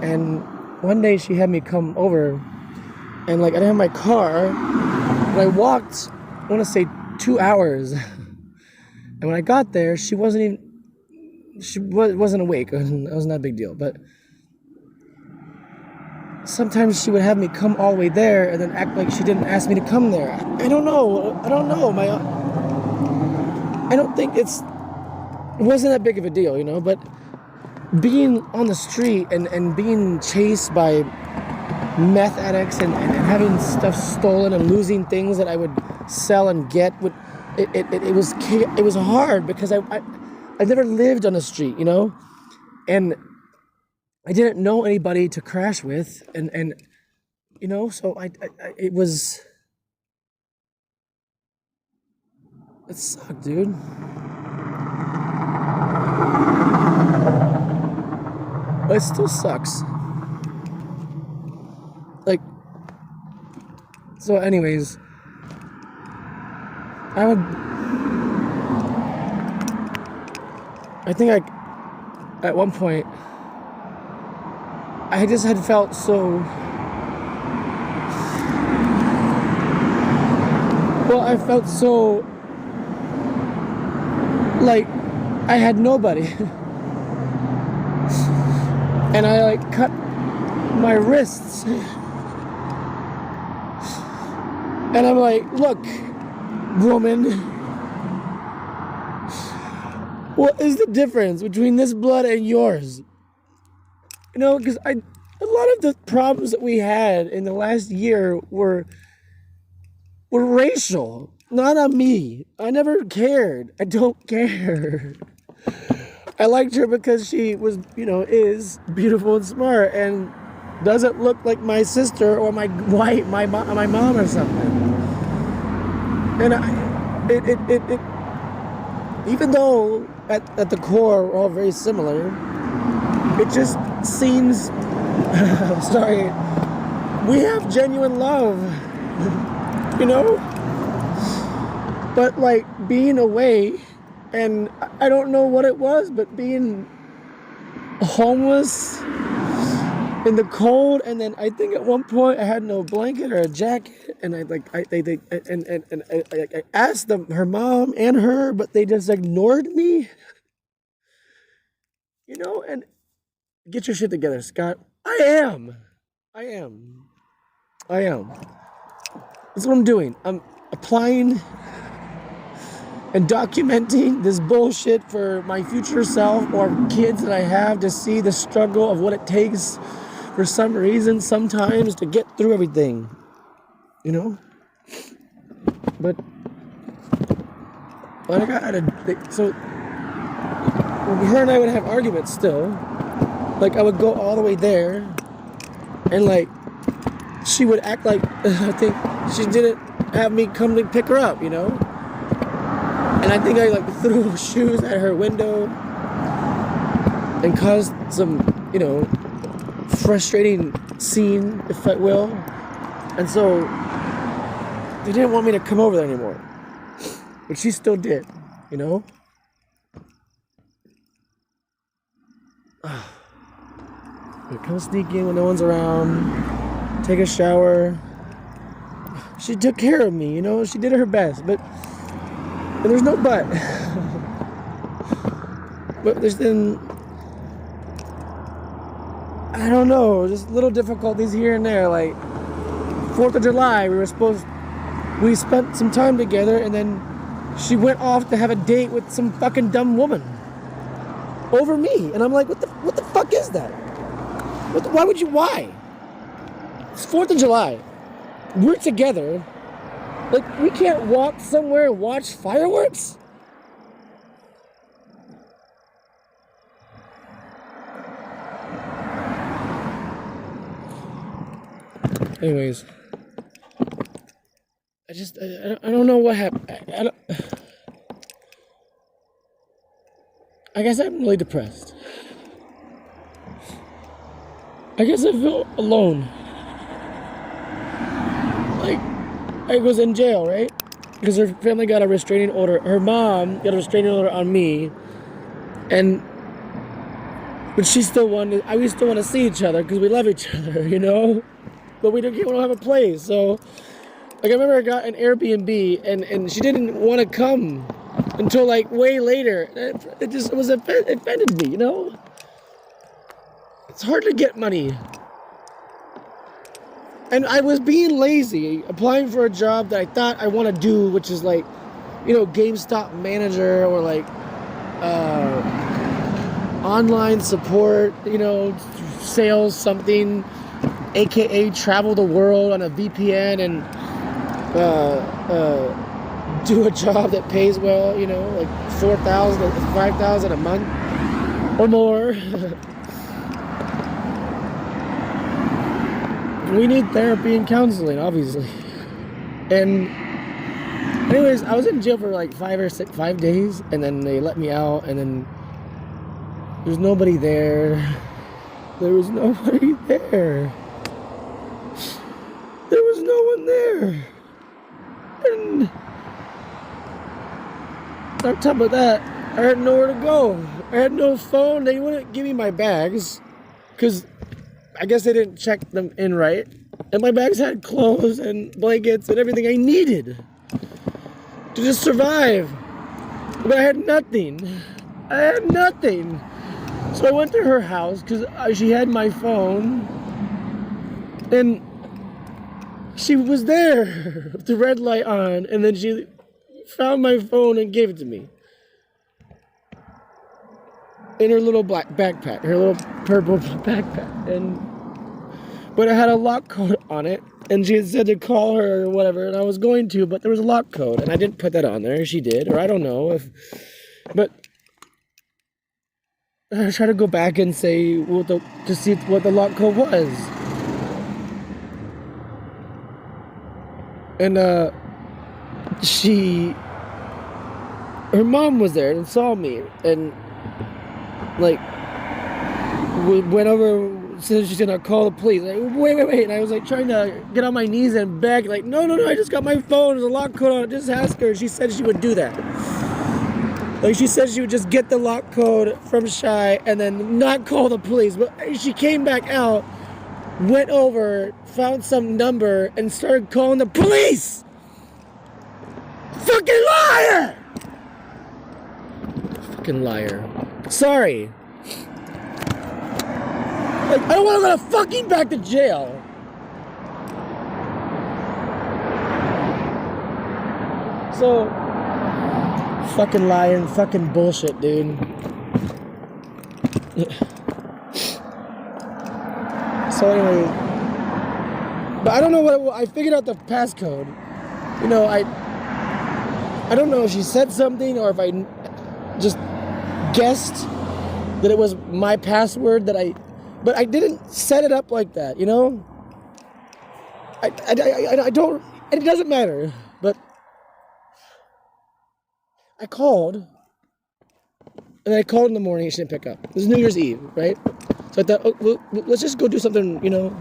A: And one day she had me come over, and like, I didn't have my car, but I walked, I want to say 2 hours. And when I got there, she wasn't awake. It wasn't that big deal. But sometimes she would have me come all the way there and then act like she didn't ask me to come there. I don't know. I don't think it wasn't that big of a deal, you know, but being on the street and being chased by meth addicts and having stuff stolen and losing things that I would sell and get, it was hard because I never lived on the street, you know, and I didn't know anybody to crash with, and you know, so it sucked, dude. But it still sucks. Like, so anyways, I think at one point, I just had felt so, I felt so, like, I had nobody. And I, like, cut my wrists. And I'm like, look, woman, what is the difference between this blood and yours? You know, because a lot of the problems that we had in the last year were racial, not on me. I never cared. I don't care. I liked her because she was, you know, is beautiful and smart and doesn't look like my sister or my mom or something. And even though at the core we're all very similar, it just seems, sorry, we have genuine love, you know? But like, being away, and I don't know what it was, but being homeless in the cold, and then I think at one point I had no blanket or a jacket, and I asked them, her mom and her, but they just ignored me. You know, and get your shit together, Scott. I am. That's what I'm doing. I'm applying and documenting this bullshit for my future self or kids that I have to see the struggle of what it takes for some reason sometimes to get through everything, you know? But I got so her and I would have arguments still. Like, I would go all the way there, and like, she would act like I think she didn't have me come to pick her up, you know? And I think I like threw shoes at her window and caused some, you know, frustrating scene, if I will. And so they didn't want me to come over there anymore. But she still did, you know? I'd come sneak in when no one's around, take a shower. She took care of me, you know? She did her best, but there's no but. But there's then, I I don't know, just little difficulties here and there. Like 4th of July, we spent some time together, and then she went off to have a date with some fucking dumb woman over me, and I'm like, what the fuck is that? Why? It's 4th of July. We're together. Like, we can't walk somewhere and watch fireworks? Anyways, I don't know what happened. I guess I'm really depressed. I guess I feel alone. Like, I was in jail, right? Because her family got a restraining order. Her mom got a restraining order on me. But we still want to see each other because we love each other, you know? But we don't have a place. So, like, I remember I got an Airbnb and she didn't want to come until like way later. It offended me, you know? It's hard to get money. And I was being lazy, applying for a job that I thought I want to do, which is like, you know, GameStop manager or like online support, you know, sales something, aka travel the world on a VPN and do a job that pays well, you know, like $4,000 to $5,000 a month or more. We need therapy and counseling, obviously. And anyways, I was in jail for like 5 days, and then they let me out, and then there's nobody there. There was nobody there. There was no one there. And on top of that, I had nowhere to go. I had no phone. They wouldn't give me my bags because I guess they didn't check them in right. And my bags had clothes and blankets and everything I needed to just survive. But I had nothing. I had nothing. So I went to her house because she had my phone. And she was there with the red light on. And then she found my phone and gave it to me. In her little black backpack, her little purple backpack, but it had a lock code on it, and she had said to call her or whatever, and I was going to, but there was a lock code, and I didn't put that on there. She did, or I don't know but I tried to go back and say to see what the lock code was, and her mom was there and saw me, and like, we went over, said she's gonna call the police. Like, wait. And I was like trying to get on my knees and beg, like, no, I just got my phone, there's a lock code on it, just ask her. She said she would do that. Like, she said she would just get the lock code from Shy and then not call the police. But she came back out, went over, found some number, and started calling the police! Fucking liar! Fucking liar. Sorry. Like, I don't want to go fucking back to jail. So, fucking lying, fucking bullshit, dude. So anyway, but I don't know what, I figured out the passcode. You know, I don't know if she said something or if I just guessed that it was my password but I didn't set it up like that, you know? I don't, and it doesn't matter, but I called, and I called in the morning, she didn't pick up. It was New Year's Eve, right? So I thought, well, let's just go do something, you know?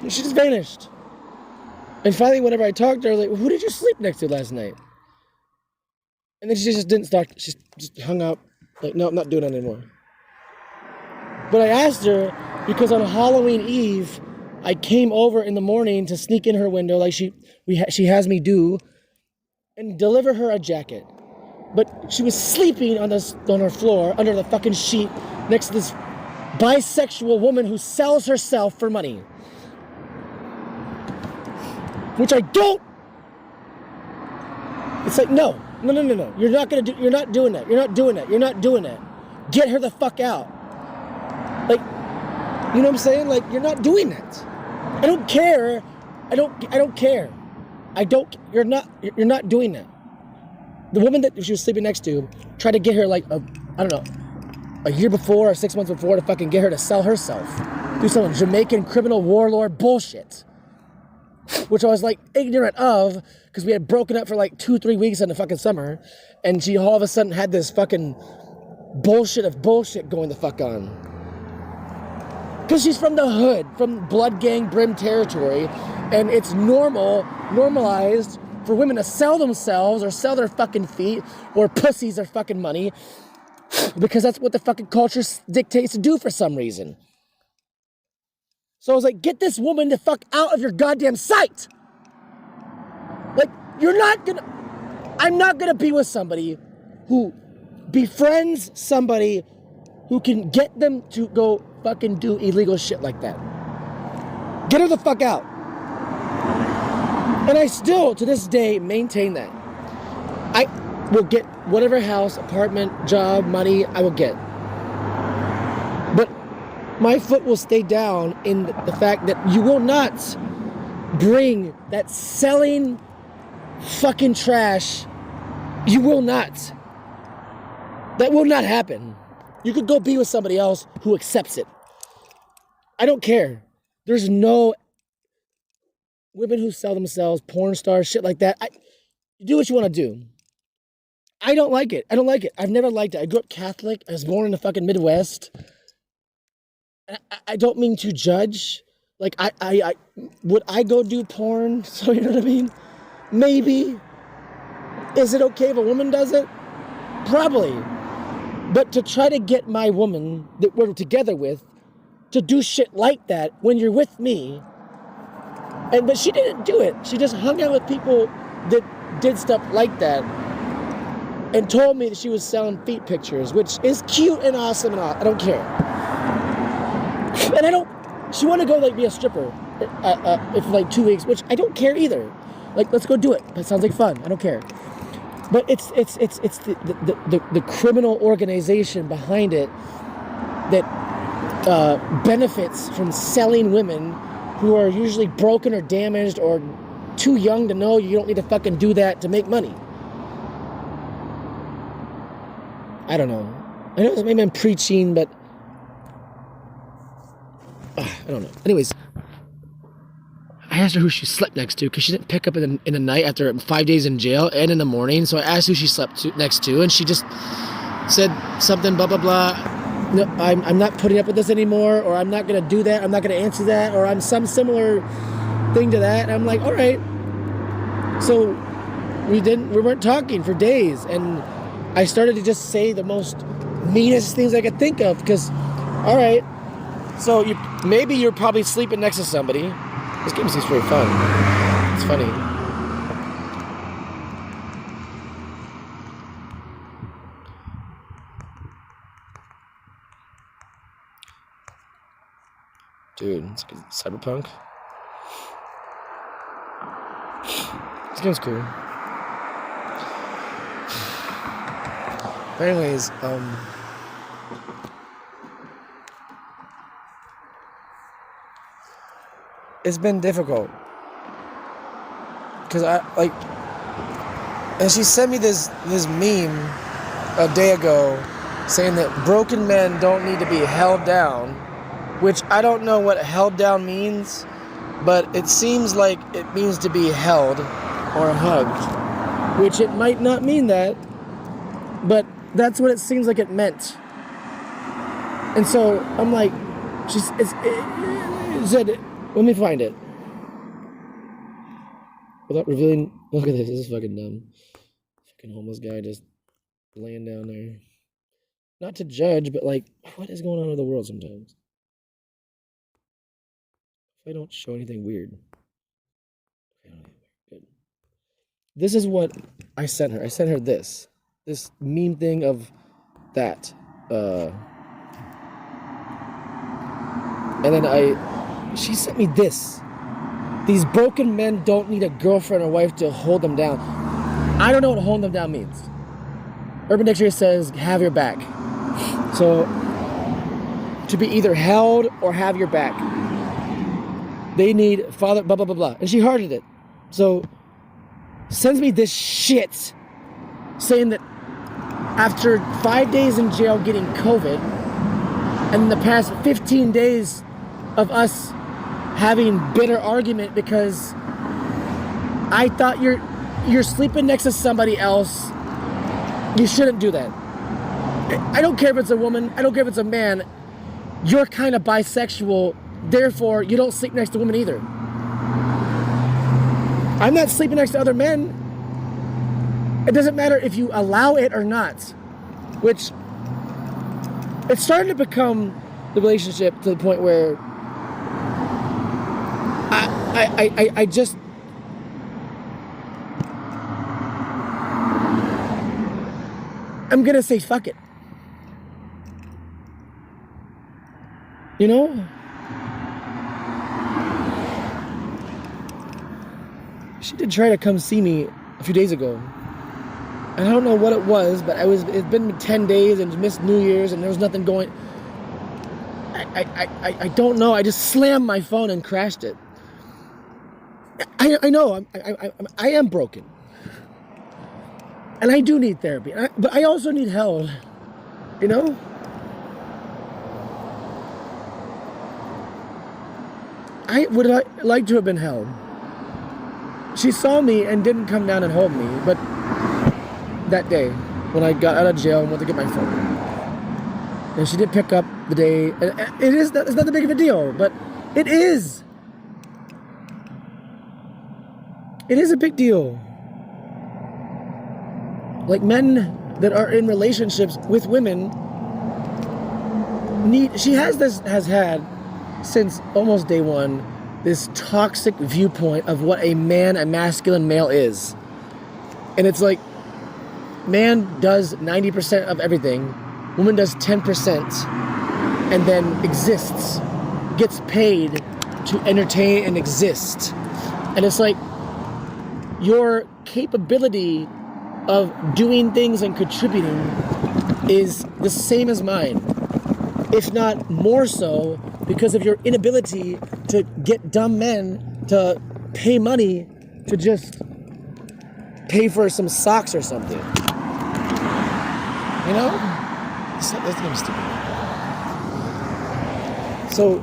A: And she just vanished. And finally, whenever I talked to her, I was like, well, who did you sleep next to last night? And then she just didn't start, she just hung up, like, no, I'm not doing it anymore. But I asked her, because on Halloween Eve, I came over in the morning to sneak in her window, like she has me do, and deliver her a jacket. But she was sleeping on her floor, under the fucking sheet, next to this bisexual woman who sells herself for money. Which I don't. It's like, no. You're not doing that. You're not doing that. Get her the fuck out. Like, you know what I'm saying? Like, you're not doing that. I don't care. I don't care. You're not doing that. The woman that she was sleeping next to tried to get her like a year before or 6 months before to fucking get her to sell herself. Do some Jamaican criminal warlord bullshit. Which I was like ignorant of because we had broken up for like 2-3 weeks in the fucking summer, and she all of a sudden had this fucking bullshit going the fuck on. Because she's from the hood, from blood gang brim territory, and it's normalized for women to sell themselves or sell their fucking feet or pussies their fucking money because that's what the fucking culture dictates to do for some reason. So I was like, get this woman the fuck out of your goddamn sight. Like, I'm not gonna be with somebody who befriends somebody who can get them to go fucking do illegal shit like that. Get her the fuck out. And I still, to this day, maintain that. I will get whatever house, apartment, job, money I will get. But my foot will stay down in the fact that you will not bring that selling fucking trash. You will not. That will not happen. You could go be with somebody else who accepts it. I don't care. There's no women who sell themselves, porn stars, shit like that. You do what you want to do. I don't like it. I've never liked it. I grew up Catholic. I was born in the fucking Midwest. I don't mean to judge. Like, would I go do porn? So, you know what I mean? Maybe. Is it okay if a woman does it? Probably. But to try to get my woman that we're together with to do shit like that when you're with me, but she didn't do it. She just hung out with people that did stuff like that and told me that she was selling feet pictures, which is cute and awesome and all. I don't care. And she wanted to go like be a stripper for like 2 weeks, which I don't care either. Like, let's go do it. That sounds like fun. I don't care. But it's the criminal organization behind it that benefits from selling women who are usually broken or damaged or too young to know you don't need to fucking do that to make money. I don't know. I know maybe I'm preaching, but I don't know. Anyways, I asked her who she slept next to because she didn't pick up in the night after 5 days in jail and in the morning. So I asked who she slept next to, and she just said something, blah, blah, blah. No, I'm not putting up with this anymore, or I'm not going to do that. I'm not going to answer that, or I'm some similar thing to that. And I'm like, all right. So we weren't talking for days. And I started to just say the most meanest things I could think of because, all right. So maybe you're probably sleeping next to somebody. This game seems pretty fun. It's funny. Dude, it's good. Cyberpunk. This game's cool. But anyways, it's been difficult. Because and she sent me this meme a day ago saying that broken men don't need to be held down, which I don't know what held down means, but it seems like it means to be held or hugged, which it might not mean that, but that's what it seems like it meant. And so I'm like, it said, let me find it. Without revealing, look at this is fucking dumb. Fucking homeless guy just laying down there. Not to judge, but like, what is going on in the world sometimes? If I don't show anything weird. Good. This is what I sent her. I sent her this meme thing of that. And then she sent me this. These broken men don't need a girlfriend or wife to hold them down. I don't know what hold them down means. Urban Dictionary says have your back. So, to be either held or have your back. They need father, blah, blah, blah, blah. And she hearted it. So, sends me this shit saying that after 5 days in jail getting COVID, and in the past 15 days of us having bitter argument because I thought you're sleeping next to somebody else, you shouldn't do that. I don't care if it's a woman, I don't care if it's a man, you're kind of bisexual, therefore you don't sleep next to women either. I'm not sleeping next to other men. It doesn't matter if you allow it or not, which it's starting to become the relationship to the point where I just I'm gonna say fuck it. You know? She did try to come see me a few days ago. And I don't know what it was, but it's been 10 days and missed New Year's and there was nothing going. I don't know. I just slammed my phone and crashed it. I know. I am broken. And I do need therapy. But I also need help. You know? I would like to have been held. She saw me and didn't come down and hold me, but that day when I got out of jail and went to get my phone, and she did pick up the day. It's not that big of a deal, but it is. It is a big deal. Like men that are in relationships with women she has had since almost day one this toxic viewpoint of what a masculine male is. And it's like, man does 90% of everything, woman does 10%, and then exists, gets paid to entertain and exist. And it's like, your capability of doing things and contributing is the same as mine, if not more so, because of your inability to get dumb men to pay money to just pay for some socks or something. You know? That's gonna be stupid. So,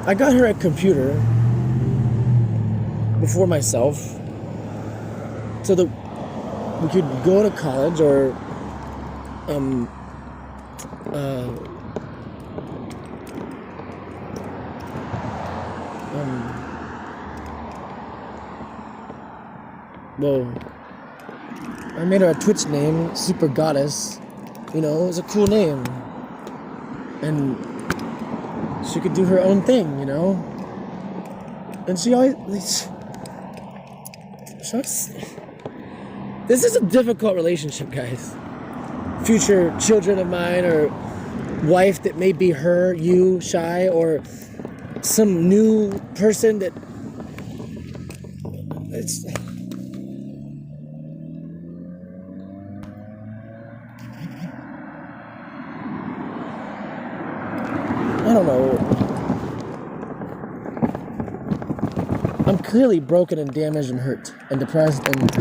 A: I got her a computer before myself so that we could go to college or well, I made her a Twitch name, Super Goddess. You know, it's a cool name. And she could do her own thing, you know? And she always... This is a difficult relationship, guys. Future children of mine or wife that may be her, you, Shy, or some new person that... It's... I don't know. I'm clearly broken and damaged and hurt and depressed and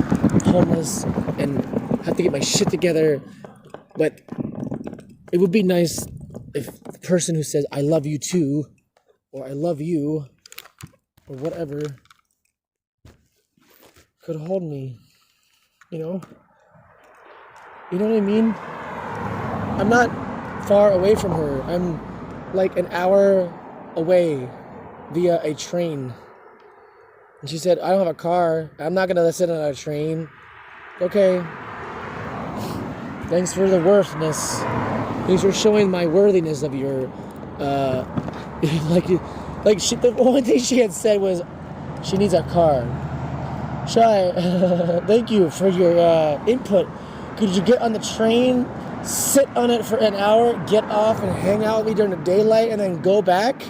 A: homeless and have to get my shit together. But it would be nice if the person who says, I love you too, or I love you, or whatever, could hold me, you know? You know what I mean? I'm not far away from her. I'm like an hour away via a train. And she said, I don't have a car. I'm not going to sit on a train. Okay. Thanks for the worthiness. Thanks for showing my worthiness of your, the only thing she had said was, she needs a car. Shy, thank you for your input. Could you get on the train sit on it for an hour, get off and hang out with me during the daylight and then go back?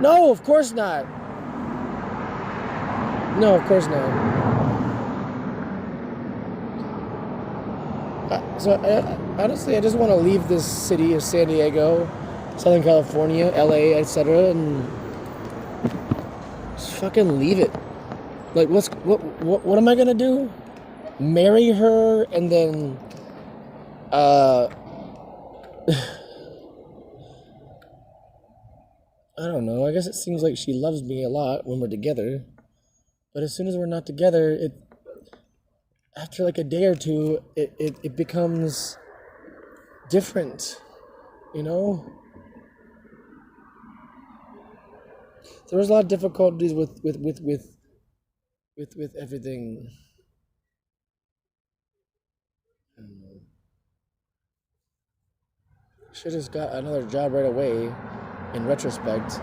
A: No, of course not. No, of course not. Honestly, I just want to leave this city of San Diego, Southern California, LA, etc., and just fucking leave it. Like, what am I gonna do? Marry her and then, I don't know. I guess it seems like she loves me a lot when we're together, but as soon as we're not together, after like a day or two, it becomes different, you know? There was a lot of difficulties with everything. Should have just got another job right away, in retrospect.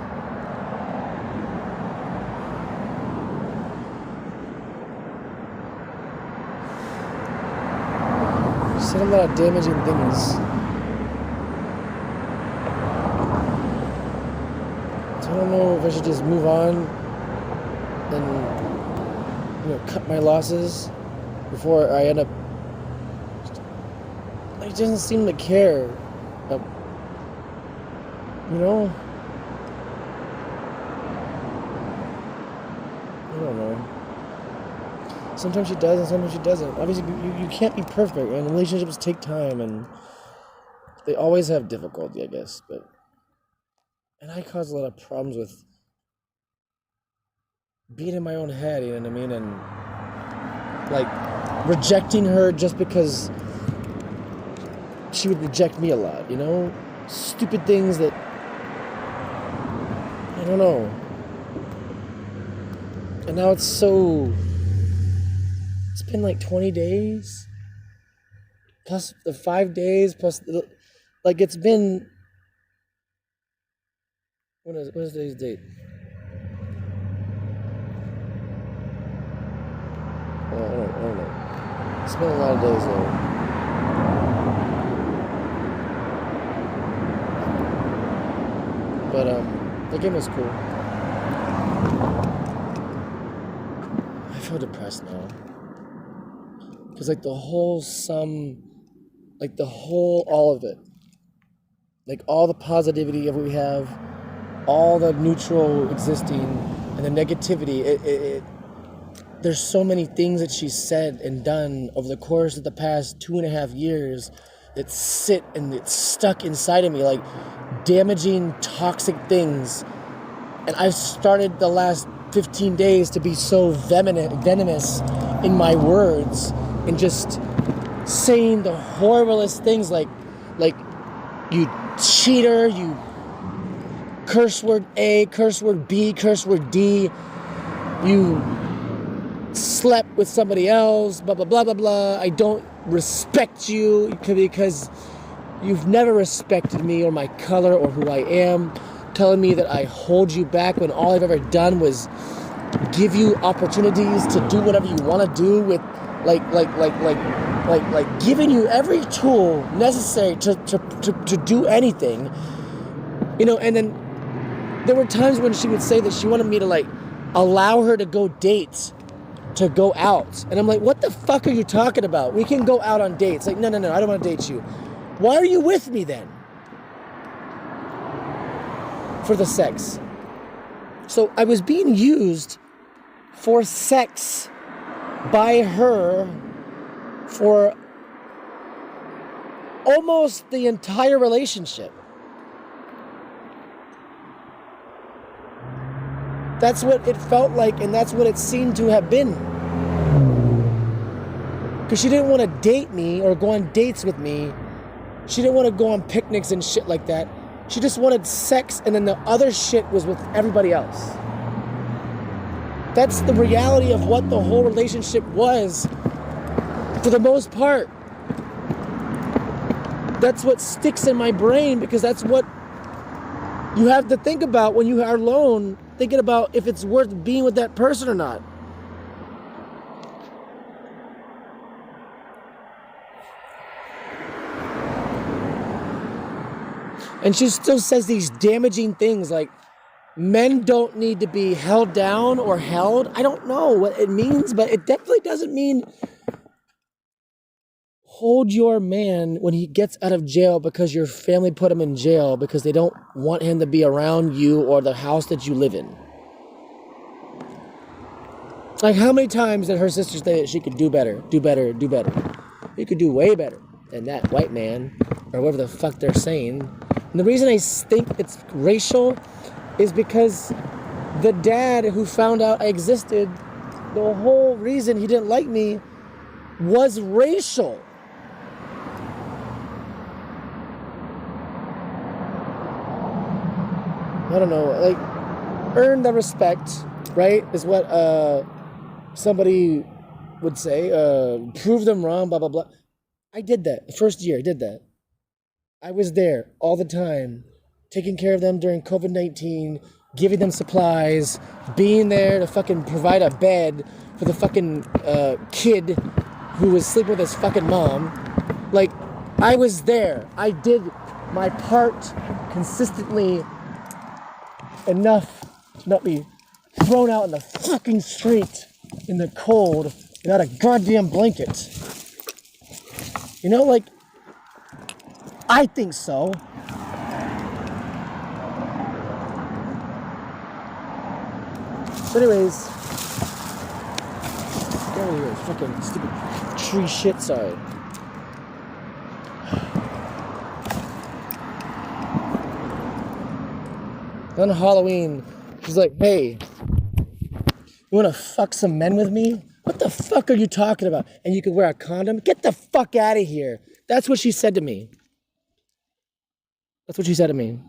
A: Said a lot of damaging things. So I don't know if I should just move on and, cut my losses before I end up. He doesn't seem to care. I don't know. Sometimes she does and sometimes she doesn't. Obviously, you can't be perfect, and relationships take time, and they always have difficulty, I guess. And I cause a lot of problems with being in my own head, you know what I mean? And, like, rejecting her just because she would reject me a lot, you know? Stupid things that, I don't know. And now it's been like 20 days, plus the 5 days, plus, like, it's been, what is today's date? I don't know. It's been a lot of days though. But the game was cool. I feel depressed now. Because like all of it. Like all the positivity of what we have, all the neutral existing, and the negativity, there's so many things that she's said and done over the course of the past 2.5 years that sit and it's stuck inside of me, like damaging, toxic things. And I've started the last 15 days to be so venomous in my words and just saying the horriblest things like you cheater, you curse word A, curse word B, curse word D, you slept with somebody else, blah, blah, blah, blah, blah. I don't respect you because you've never respected me or my color or who I am. Telling me that I hold you back when all I've ever done was give you opportunities to do whatever you want to do with like giving you every tool necessary to do anything. And then there were times when she would say that she wanted me to like allow her to go dates, to go out. And I'm like, what the fuck are you talking about? We can go out on dates. Like, no, I don't want to date you. Why are you with me then? For the sex. So I was being used for sex by her for almost the entire relationship. That's what it felt like, and that's what it seemed to have been. Because she didn't want to date me or go on dates with me. She didn't want to go on picnics and shit like that. She just wanted sex, and then the other shit was with everybody else. That's the reality of what the whole relationship was, for the most part. That's what sticks in my brain, because that's what you have to think about when you are alone, thinking about if it's worth being with that person or not. And she still says these damaging things like, men don't need to be held down or held. I don't know what it means, but it definitely doesn't mean hold your man when he gets out of jail because your family put him in jail because they don't want him to be around you or the house that you live in. Like, how many times did her sister say that she could do better, do better, do better? You could do way better than that white man, or whatever the fuck they're saying. And the reason I think it's racial is because the dad who found out I existed, the whole reason he didn't like me was racial. I don't know, like, earn the respect, right, is what somebody would say. Prove them wrong, blah, blah, blah. I did that. The first year, I did that. I was there all the time, taking care of them during COVID-19, giving them supplies, being there to fucking provide a bed for the fucking kid who was sleeping with his fucking mom. Like, I was there. I did my part consistently enough to not be thrown out in the fucking street in the cold without a goddamn blanket. You know, like, I think so. So anyways, get over here, fucking stupid tree shit, sorry. On Halloween, she's like, hey, you wanna fuck some men with me? What the fuck are you talking about? And you could wear a condom? Get the fuck out of here. That's what she said to me. That's what she said to me.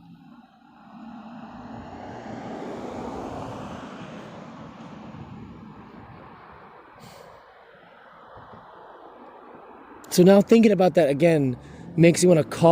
A: So now thinking about that again makes you want to call